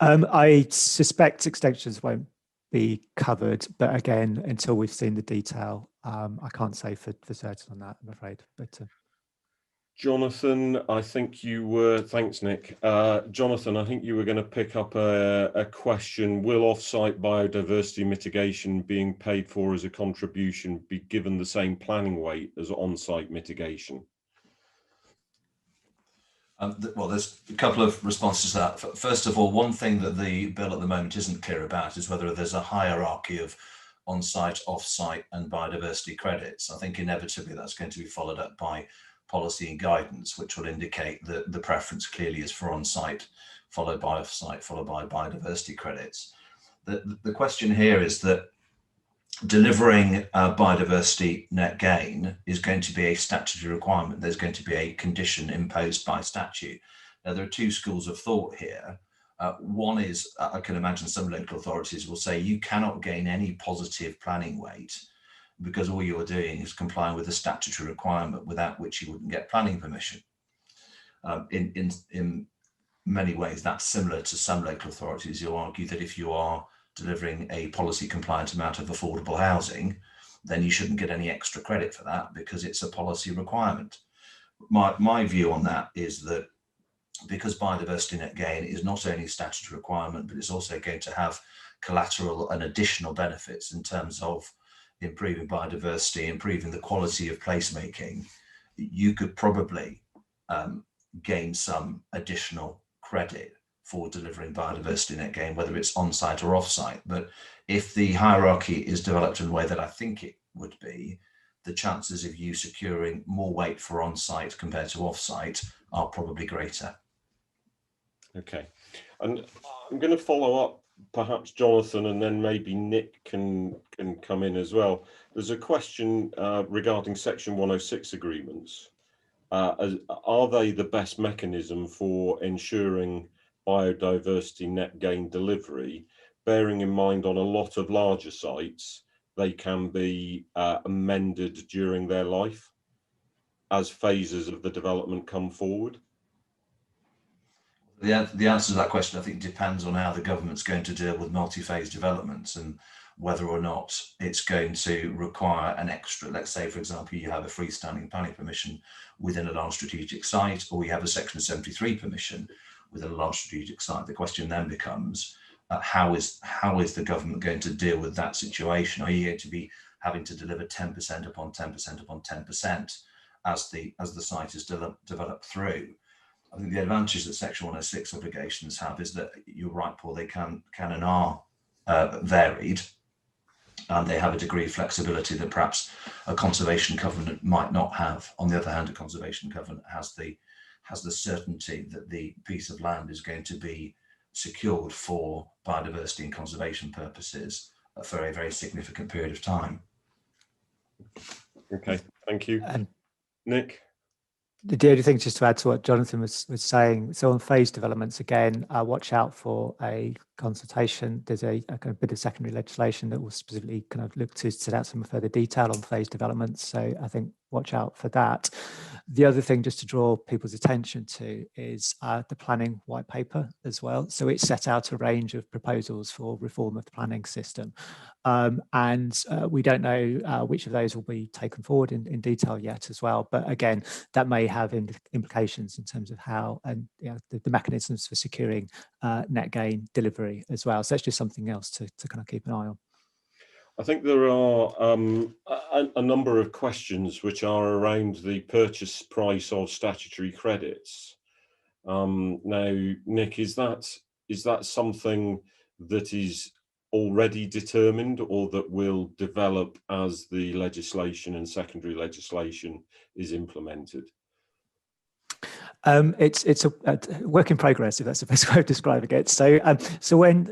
I suspect extensions won't be covered, but again, until we've seen the detail, I can't say for certain on that, I'm afraid. But Jonathan, I think you were, thanks Nick. Jonathan, I think you were going to pick up a question. Will off-site biodiversity mitigation being paid for as a contribution be given the same planning weight as on-site mitigation? Well, there's a couple of responses to that. First of all, one thing that the bill at the moment isn't clear about is whether there's a hierarchy of on-site, off-site and biodiversity credits. I think inevitably that's going to be followed up by policy and guidance, which will indicate that the preference clearly is for on-site followed by off-site, followed by biodiversity credits. The question here is that delivering biodiversity net gain is going to be a statutory requirement. There's going to be a condition imposed by statute. Now, there are two schools of thought here. One is, I can imagine some local authorities will say you cannot gain any positive planning weight because all you're doing is complying with a statutory requirement without which you wouldn't get planning permission. In many ways, that's similar to some local authorities who argue that if you are delivering a policy compliant amount of affordable housing, then you shouldn't get any extra credit for that because it's a policy requirement. My view on that is that because biodiversity net gain is not only a statutory requirement, but it's also going to have collateral and additional benefits in terms of improving biodiversity, improving the quality of placemaking, you could probably gain some additional credit for delivering biodiversity net gain, whether it's on-site or off-site. But if the hierarchy is developed in the way that I think it would be, the chances of you securing more weight for on-site compared to off-site are probably greater. Okay, and I'm going to follow up, perhaps Jonathan, and then maybe Nick can come in as well. There's a question regarding Section 106 agreements. Are they the best mechanism for ensuring biodiversity net gain delivery, bearing in mind on a lot of larger sites, they can be amended during their life as phases of the development come forward? The answer to that question, I think, depends on how the government's going to deal with multi-phase developments and whether or not it's going to require an extra, let's say, for example, you have a freestanding planning permission within a large strategic site, or you have a Section 73 permission within a large strategic site. The question then becomes, how is the government going to deal with that situation? Are you going to be having to deliver 10% upon 10% upon 10% as the site is developed through? I think the advantage that Section 106 obligations have is that you're right, Paul, they can and are varied, and they have a degree of flexibility that perhaps a conservation covenant might not have. On the other hand, a conservation covenant has the certainty that the piece of land is going to be secured for biodiversity and conservation purposes for a very significant period of time. Okay, thank you. Nick? The only thing, just to add to what Jonathan was saying, so on phase developments, again, watch out for a consultation. There's a kind of bit of secondary legislation that will specifically kind of look to set out some further detail on phase developments. So I think watch out for that. The other thing just to draw people's attention to is the planning white paper as well. So it set out a range of proposals for reform of the planning system. And we don't know which of those will be taken forward in detail yet as well. But again, that may have implications in terms of how and the mechanisms for securing net gain delivery as well. So that's just something else to kind of keep an eye on. I think there are a number of questions which are around the purchase price of statutory credits. Now, Nick, is that something that is already determined or that will develop as the legislation and secondary legislation is implemented? It's a work in progress, if that's the best way of describing it. So when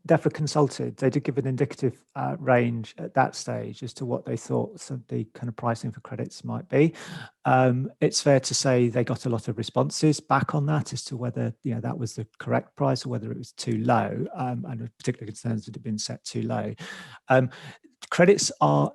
DEFRA consulted, they did give an indicative range at that stage as to what they thought some of the kind of pricing for credits might be. It's fair to say they got a lot of responses back on that as to whether that was the correct price or whether it was too low, and particular concerns that had been set too low. Credits are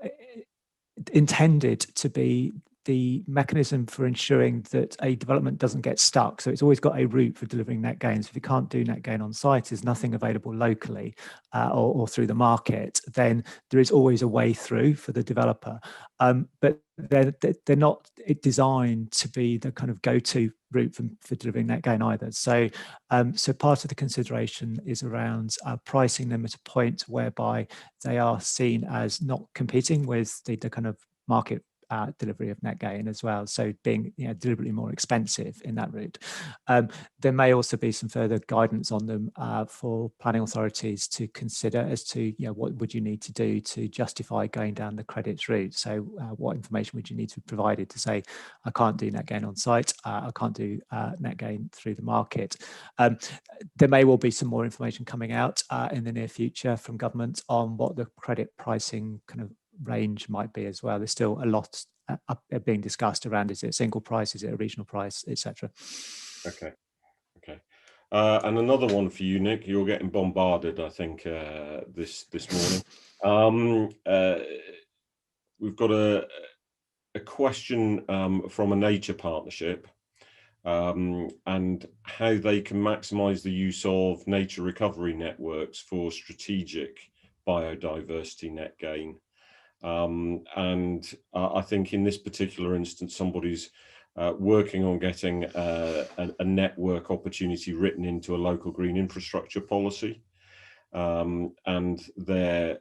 intended to be the mechanism for ensuring that a development doesn't get stuck. So it's always got a route for delivering net gains. If you can't do net gain on site, there's nothing available locally or through the market, then there is always a way through for the developer. But they're not designed to be the kind of go-to route for delivering net gain either. So part of the consideration is around pricing them at a point whereby they are seen as not competing with the kind of market delivery of net gain as well. So being deliberately more expensive in that route. There may also be some further guidance on them for planning authorities to consider as to what would you need to do to justify going down the credits route. So what information would you need to be provided to say, I can't do net gain on site, I can't do net gain through the market. There may well be some more information coming out in the near future from government on what the credit pricing kind of range might be as well. There's still a lot being discussed around, is it a single price, is it a regional price, etc. Okay. And another one for you, Nick. You're getting bombarded, I think, this morning. We've got a question from a nature partnership, and how they can maximise the use of nature recovery networks for strategic biodiversity net gain. And I think in this particular instance, somebody's working on getting a network opportunity written into a local green infrastructure policy, and they're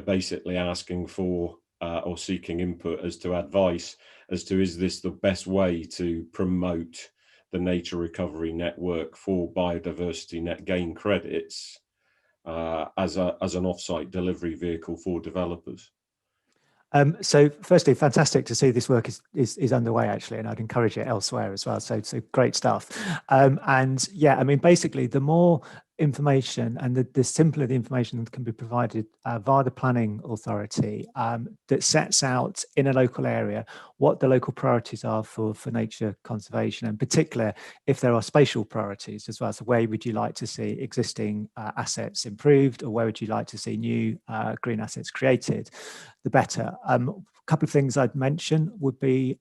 basically asking for or seeking input as to advice as to, is this the best way to promote the nature recovery network for biodiversity net gain credits as an offsite delivery vehicle for developers? So firstly, fantastic to see this work is underway, actually, and I'd encourage it elsewhere as well. So great stuff. And yeah, I mean, basically, the more information and the simpler the information that can be provided via the planning authority that sets out in a local area what the local priorities are for nature conservation, and particular if there are spatial priorities as well. So where would you like to see existing assets improved, or where would you like to see new green assets created, the better. A couple of things I'd mention would be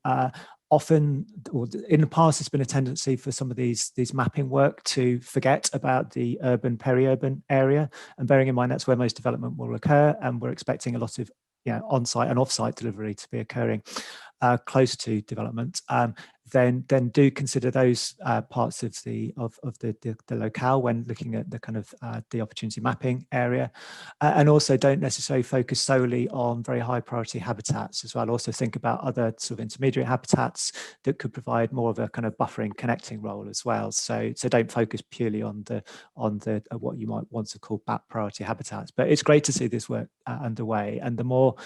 often, or in the past, there's been a tendency for some of these mapping work to forget about the urban, peri-urban area, and bearing in mind that's where most development will occur, and we're expecting a lot of on-site and off-site delivery to be occurring closer to development. Then do consider those parts of the locale when looking at the kind of the opportunity mapping area, and also don't necessarily focus solely on very high priority habitats as well. Also think about other sort of intermediate habitats that could provide more of a kind of buffering, connecting role as well. So don't focus purely on the what you might want to call back priority habitats. But it's great to see this work underway, and the more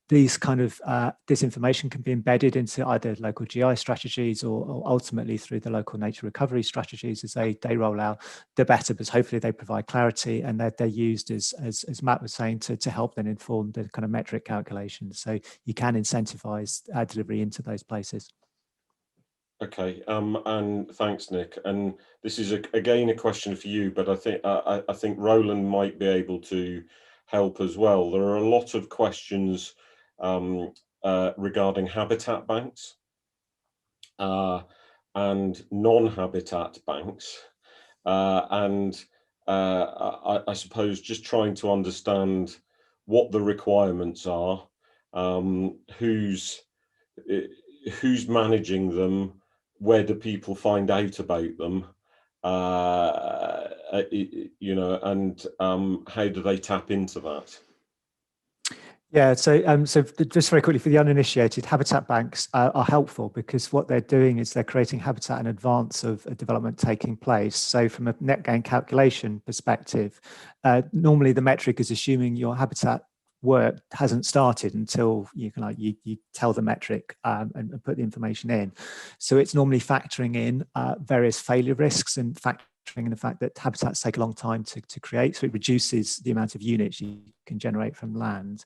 these kind of this information can be embedded into either local GI strategies or ultimately through the local nature recovery strategies as they roll out, the better, because hopefully they provide clarity, and they're used as Matt was saying to help then inform the kind of metric calculations, so you can incentivize delivery into those places. Okay, and thanks, Nick. And this is again a question for you, but I think Roland might be able to help as well. There are a lot of questions regarding habitat banks and non-habitat banks, and I suppose just trying to understand what the requirements are, who's managing them, where do people find out about them, and how do they tap into that? Yeah, so just very quickly, for the uninitiated, habitat banks are helpful because what they're doing is they're creating habitat in advance of a development taking place. So from a net gain calculation perspective, normally the metric is assuming your habitat work hasn't started until you tell the metric and put the information in. So it's normally factoring in various failure risks and factoring in the fact that habitats take a long time to create, so it reduces the amount of units you can generate from land.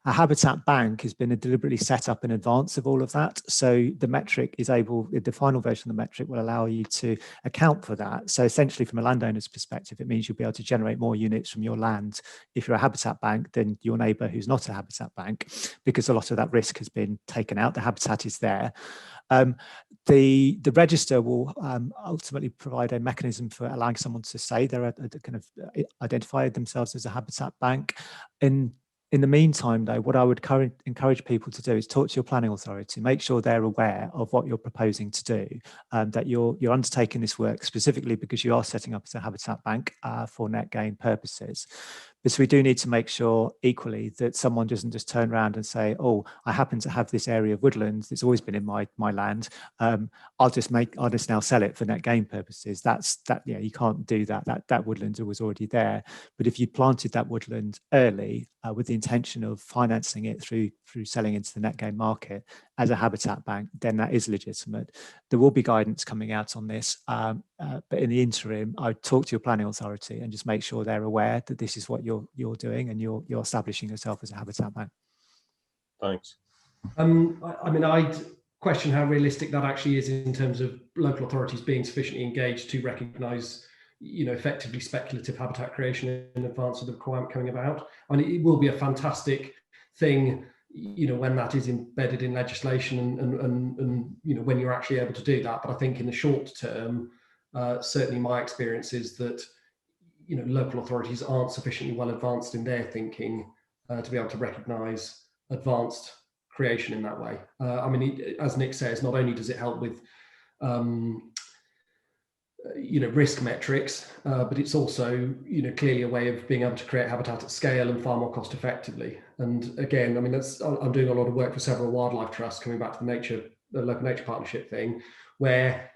A habitat bank has been deliberately set up in advance of all of that, so the metric is the final version of the metric will allow you to account for that. So essentially, from a landowner's perspective, it means you'll be able to generate more units from your land if you're a habitat bank than your neighbour who's not a habitat bank, because a lot of that risk has been taken out. The habitat is there. The register will ultimately provide a mechanism for allowing someone to say they're kind of identify themselves as a habitat bank. In In the meantime, though, what I would encourage people to do is talk to your planning authority, make sure they're aware of what you're proposing to do, that you're undertaking this work specifically because you are setting up as a habitat bank for net gain purposes. But we do need to make sure equally that someone doesn't just turn around and say, oh, I happen to have this area of woodlands that's always been in my land. I'll just now sell it for net gain purposes. You can't do that. That woodland was already there. But if you planted that woodland early with the intention of financing it through selling into the net gain market as a habitat bank, then that is legitimate. There will be guidance coming out on this, but in the interim, I would talk to your planning authority and just make sure they're aware that this is what you're doing and you're establishing yourself as a habitat bank. Thanks. I mean, I'd question how realistic that actually is in terms of local authorities being sufficiently engaged to recognise, effectively speculative habitat creation in advance of the requirement coming about. I mean, it will be a fantastic thing, when that is embedded in legislation and when you're actually able to do that. But I think in the short term, certainly my experience is that, local authorities aren't sufficiently well advanced in their thinking to be able to recognise advanced creation in that way. I mean, as Nick says, not only does it help with risk metrics, but it's also clearly a way of being able to create habitat at scale and far more cost effectively. And again, I mean, I'm doing a lot of work for several wildlife trusts, coming back to the local nature partnership thing, where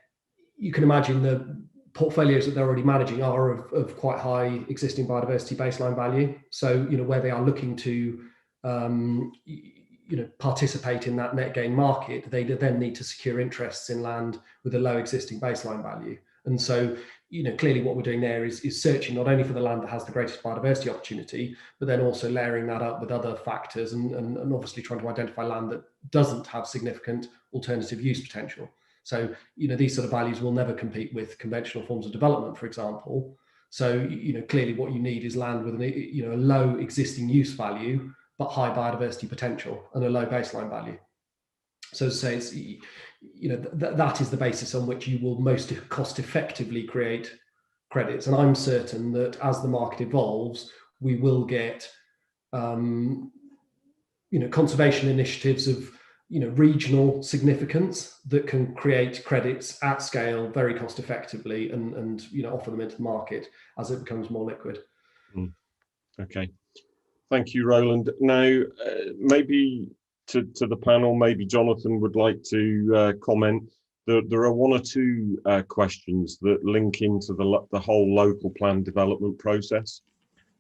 you can imagine the portfolios that they're already managing are of quite high existing biodiversity baseline value. So where they are looking to participate in that net gain market, they then need to secure interests in land with a low existing baseline value. And so, clearly what we're doing there is searching not only for the land that has the greatest biodiversity opportunity, but then also layering that up with other factors and obviously trying to identify land that doesn't have significant alternative use potential. So, these sort of values will never compete with conventional forms of development, for example. So, clearly what you need is land with a low existing use value, but high biodiversity potential and a low baseline value. So to say, it's, that is the basis on which you will most cost effectively create credits. And I'm certain that as the market evolves, we will get, conservation initiatives of, regional significance that can create credits at scale very cost effectively and offer them into the market as it becomes more liquid. Okay. Thank you, Roland. Now, maybe to the panel, maybe Jonathan would like to comment. There are one or two questions that link into the whole local plan development process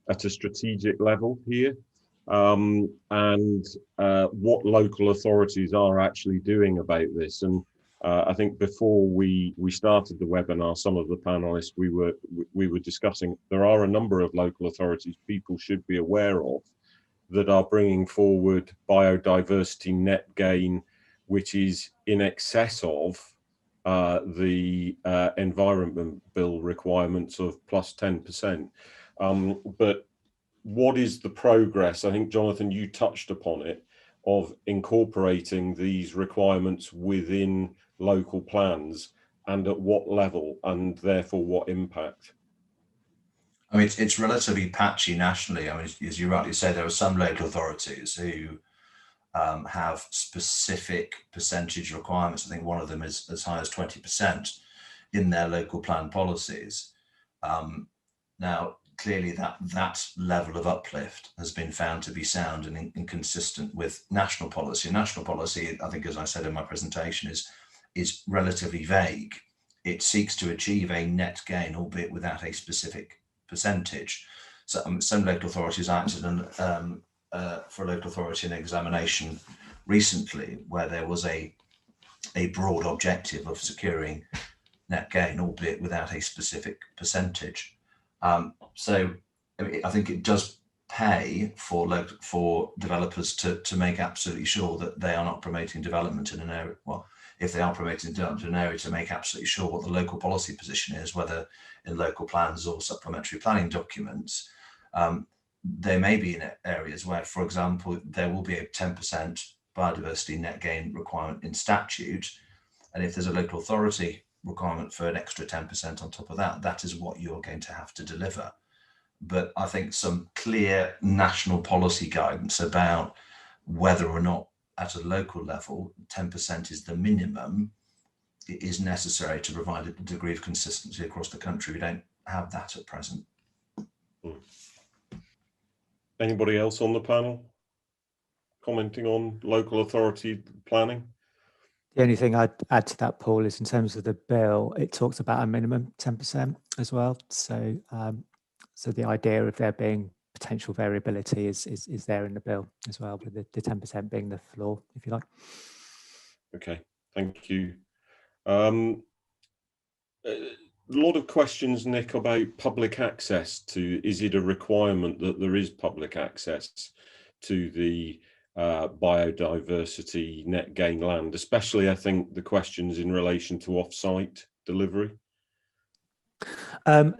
at a strategic level here, and what local authorities are actually doing about this. And I think before we started the webinar, some of the panelists we were discussing, there are a number of local authorities people should be aware of that are bringing forward biodiversity net gain, which is in excess of the Environment Bill requirements of plus 10%. But what is the progress? I think, Jonathan, you touched upon it, of incorporating these requirements within local plans, and at what level, and therefore what impact? I mean, it's relatively patchy nationally. I mean, as you rightly say, there are some local authorities who have specific percentage requirements. I think one of them is as high as 20% in their local plan policies. Now, clearly that level of uplift has been found to be sound and inconsistent with national policy. National policy, I think, as I said in my presentation, is relatively vague. It seeks to achieve a net gain, albeit without a specific percentage. So some local authorities acted for a local authority in examination recently, where there was a broad objective of securing net gain, albeit without a specific percentage. So I think it does pay for developers to make absolutely sure that they are not promoting development in an area. Well, if they are promoting development in an area, to make absolutely sure what the local policy position is, whether in local plans or supplementary planning documents. There may be in areas where, for example, there will be a 10% biodiversity net gain requirement in statute. And if there's a local authority requirement for an extra 10% on top of that, that is what you're going to have to deliver. but I think some clear national policy guidance about whether or not at a local level 10% is the minimum is necessary to provide a degree of consistency across the country. We don't have that at present. Anybody else on the panel commenting on local authority planning? The only thing I'd add to that, Paul, is in terms of the bill, it talks about a minimum 10% as well. So, so the idea of there being potential variability is there in the bill as well, with the 10% being the floor, if you like. Okay, thank you. A lot of questions, Nick, about public access to, is it a requirement that there is public access to the biodiversity net gain land, especially I think the questions in relation to off-site delivery?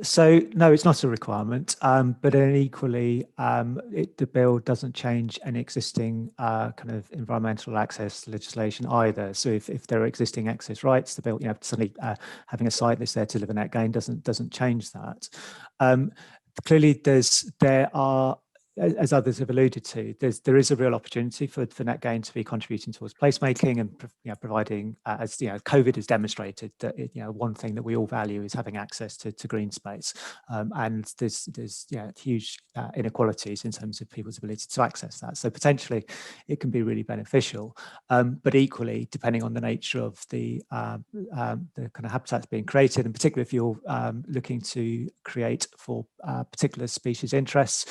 So no, it's not a requirement, but then equally, the bill doesn't change any existing kind of environmental access legislation either. So if there are existing access rights, the bill, suddenly having a site that's there to deliver net gain doesn't change that. Clearly, there are, as others have alluded to, there is a real opportunity for net gain to be contributing towards placemaking and providing, as COVID has demonstrated, that one thing that we all value is having access to green space, and there's huge inequalities in terms of people's ability to access that. So potentially, it can be really beneficial, but equally, depending on the nature of the kind of habitats being created, and particularly if you're looking to create for particular species interests,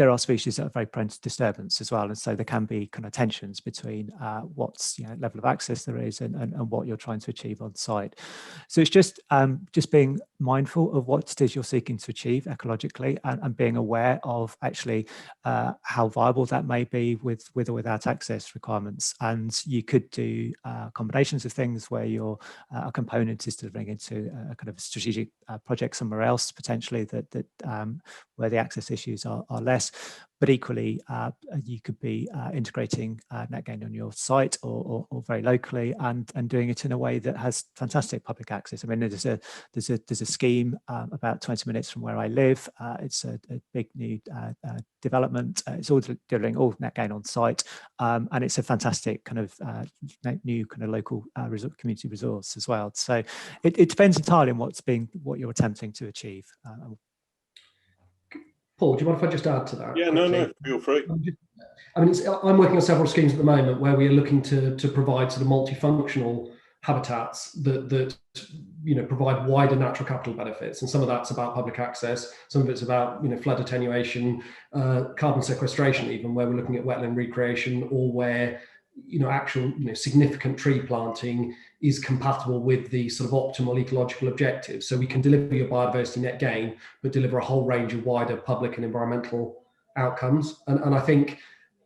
there are species that are very prone to disturbance as well, and so there can be kind of tensions between what's level of access there is and what you're trying to achieve on site. So it's just being mindful of what it is you're seeking to achieve ecologically, and being aware of actually how viable that may be with or without access requirements. And you could do combinations of things where your a component is delivering into a kind of strategic project somewhere else, potentially that where the access issues are less. But equally, you could be integrating net gain on your site or very locally, and doing it in a way that has fantastic public access. I mean, there's a scheme about 20 minutes from where I live. It's a big new development. It's all delivering all net gain on site, and it's a fantastic kind of new kind of local community resource as well. So it depends entirely on what you're attempting to achieve. Paul, do you mind if I just add to that? Yeah, no, feel free. I mean, I'm working on several schemes at the moment where we are looking to provide sort of multifunctional habitats that provide wider natural capital benefits, and some of that's about public access, some of it's about flood attenuation, carbon sequestration, even where we're looking at wetland recreation, or where actual significant tree planting is compatible with the sort of optimal ecological objectives. So we can deliver your biodiversity net gain, but deliver a whole range of wider public and environmental outcomes. And I think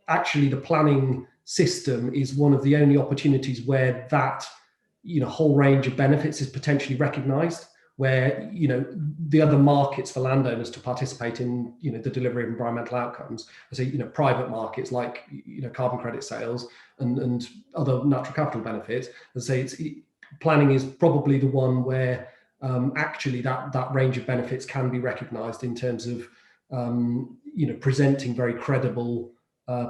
actually the planning system is one of the only opportunities where that whole range of benefits is potentially recognised, where the other markets for landowners to participate in the delivery of environmental outcomes, I say private markets like carbon credit sales and other natural capital benefits. As I say, planning is probably the one where actually that range of benefits can be recognised in terms of presenting very credible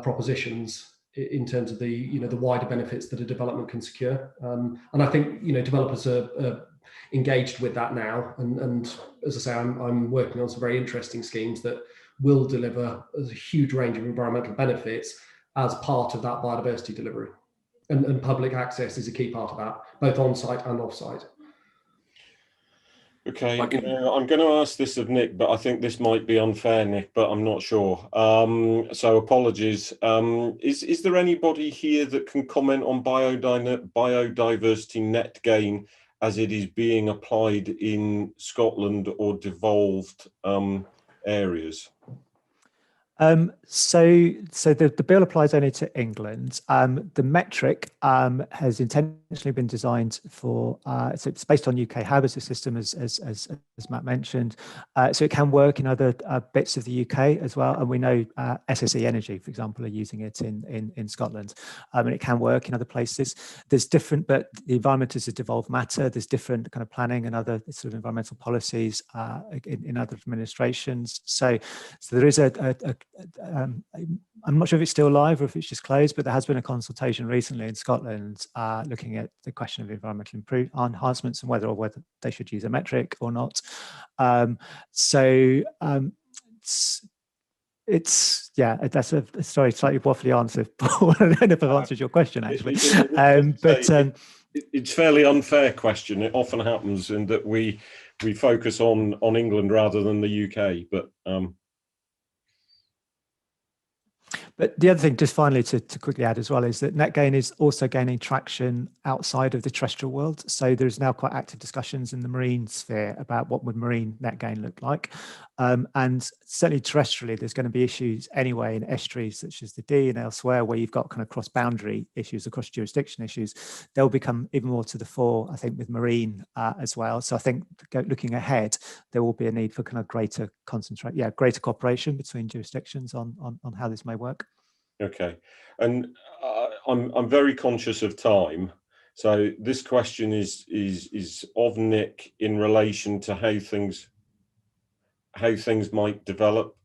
propositions in terms of the wider benefits that a development can secure. And I think developers are engaged with that now, and as I say, I'm working on some very interesting schemes that will deliver a huge range of environmental benefits as part of that biodiversity delivery, and public access is a key part of that, both on site and off site. Okay, I'm going to ask this of Nick, but I think this might be unfair, Nick, but I'm not sure. So apologies. Is there anybody here that can comment on biodiversity net gain as it is being applied in Scotland or devolved areas? So the bill applies only to England. The metric has intentionally been designed for, so it's based on UK hazardous system, as Matt mentioned. So it can work in other bits of the UK as well. And we know SSE Energy, for example, are using it in Scotland. And it can work in other places. There's different, but the environment is a devolved matter. There's different kind of planning and other sort of environmental policies in other administrations. So there is I'm not sure if it's still live or if it's just closed, but there has been a consultation recently in Scotland looking at the question of environmental enhancements and whether they should use a metric or not. It's yeah, that's a slightly waffly answer. I don't know if I've answered your question actually, it's fairly unfair question. It often happens in that we focus on England rather than the UK, But the other thing, just finally to quickly add as well, is that net gain is also gaining traction outside of the terrestrial world. So there's now quite active discussions in the marine sphere about what would marine net gain look like. And certainly terrestrially, there's going to be issues anyway in estuaries such as the Dee and elsewhere, where you've got kind of cross-boundary issues, across jurisdiction issues. They'll become even more to the fore, I think, with marine as well. So I think looking ahead, there will be a need for kind of greater cooperation between jurisdictions on how this may work. Okay, and I'm very conscious of time, so this question is of Nick in relation to how things might develop.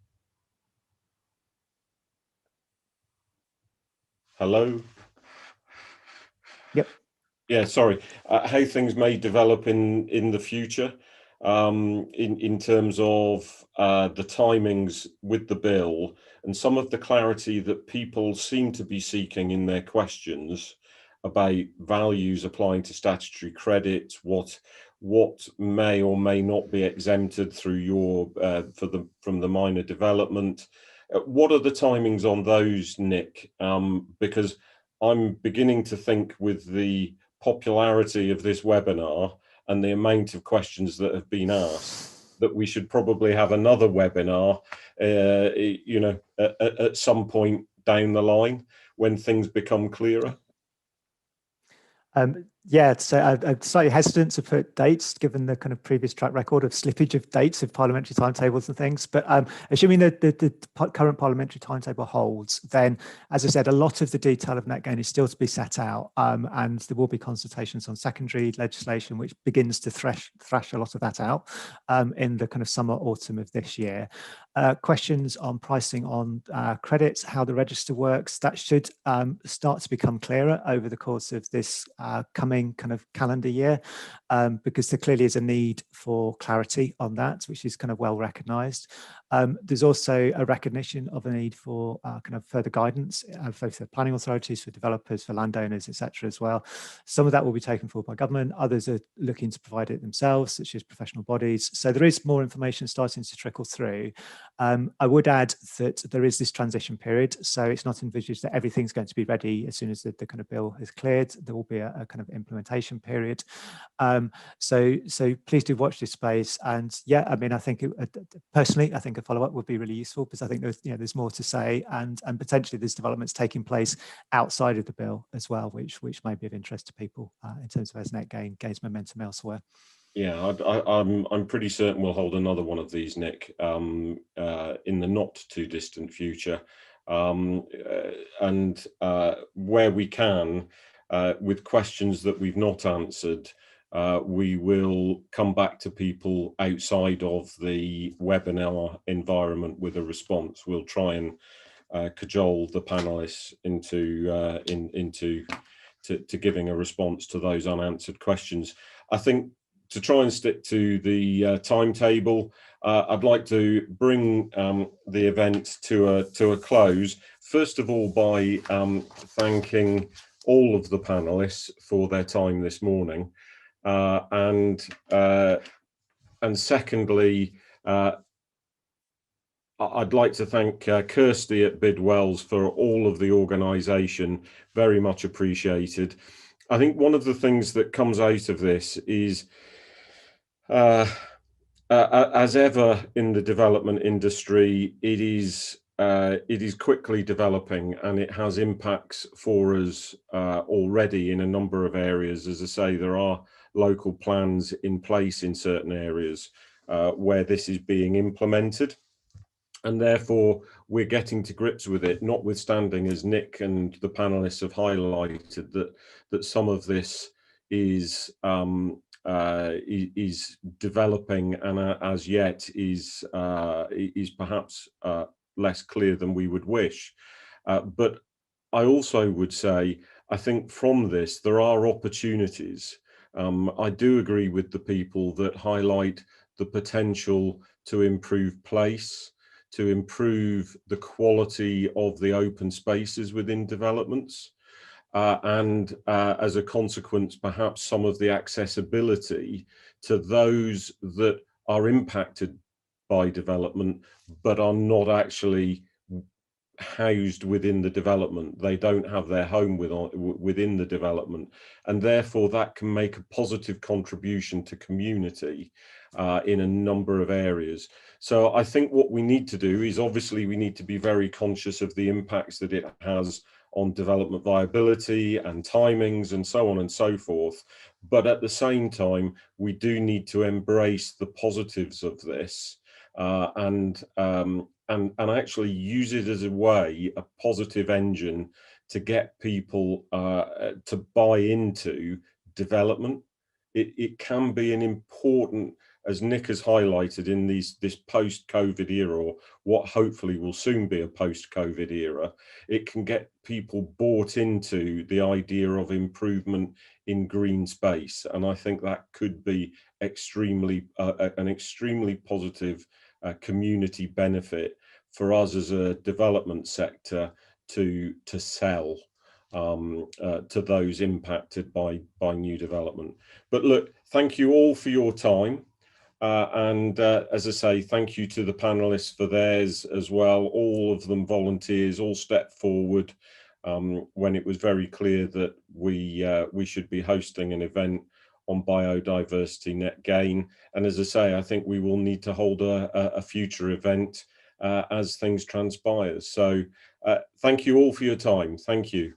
Hello. Yep. Yeah, sorry. How things may develop in the future, in terms of the timings with the bill and some of the clarity that people seem to be seeking in their questions about values applying to statutory credits, what may or may not be exempted through your from the minor development. What are the timings on those, Nick? Because I'm beginning to think, with the popularity of this webinar and the amount of questions that have been asked, that we should probably have another webinar, at some point down the line when things become clearer. Yeah, so I'm slightly hesitant to put dates, given the kind of previous track record of slippage of dates of parliamentary timetables and things. But assuming that the current parliamentary timetable holds, then, as I said, a lot of the detail of net gain is still to be set out, and there will be consultations on secondary legislation, which begins to thrash a lot of that out in the kind of summer, autumn of this year. Questions on pricing on credits, how the register works, that should start to become clearer over the course of this coming kind of calendar year, because there clearly is a need for clarity on that, which is kind of well recognised. There's also a recognition of a need for kind of further guidance for planning authorities, for developers, for landowners, etc. as well. Some of that will be taken forward by government. Others are looking to provide it themselves, such as professional bodies. So there is more information starting to trickle through. I would add that there is this transition period, so it's not envisaged that everything's going to be ready as soon as the kind of bill is cleared. There will be a kind of implementation period. So please do watch this space. And yeah, I mean, I think personally, I think a follow-up would be really useful, because I think there's more to say, and potentially there's developments taking place outside of the bill as well, which may be of interest to people in terms of as net gain gains momentum elsewhere. Yeah, I'm pretty certain we'll hold another one of these, Nick, in the not too distant future, and where we can, with questions that we've not answered, we will come back to people outside of the webinar environment with a response. We'll try and cajole the panelists into giving a response to those unanswered questions. I think, to try and stick to the timetable, I'd like to bring the event to a close. First of all, by thanking all of the panelists for their time this morning, and secondly, I'd like to thank Kirsty at Bidwells for all of the organisation. Very much appreciated. I think one of the things that comes out of this is, as ever in the development industry, it is it is quickly developing, and it has impacts for us already in a number of areas. As I say, there are local plans in place in certain areas where this is being implemented, and therefore we're getting to grips with it, notwithstanding, as Nick and the panelists have highlighted, that some of this is developing, and as yet is perhaps less clear than we would wish. But I also would say, I think from this there are opportunities. I do agree with the people that highlight the potential to improve place, to improve the quality of the open spaces within developments, and as a consequence, perhaps some of the accessibility to those that are impacted by development but are not actually housed within the development. They don't have their home within the development, and therefore that can make a positive contribution to community in a number of areas. So I think what we need to do is, obviously we need to be very conscious of the impacts that it has on development viability and timings and so on and so forth, but at the same time we do need to embrace the positives of this and actually use it as a way, a positive engine to get people to buy into development. It can be an important, as Nick has highlighted, in this post-COVID era, or what hopefully will soon be a post-COVID era, it can get people bought into the idea of improvement in green space. And I think that could be extremely an extremely positive community benefit for us as a development sector to sell to those impacted by new development. But look, thank you all for your time. And as I say, thank you to the panelists for theirs as well. All of them volunteers, all stepped forward when it was very clear that we should be hosting an event on biodiversity net gain. And as I say, I think we will need to hold a future event as things transpire. So thank you all for your time. Thank you.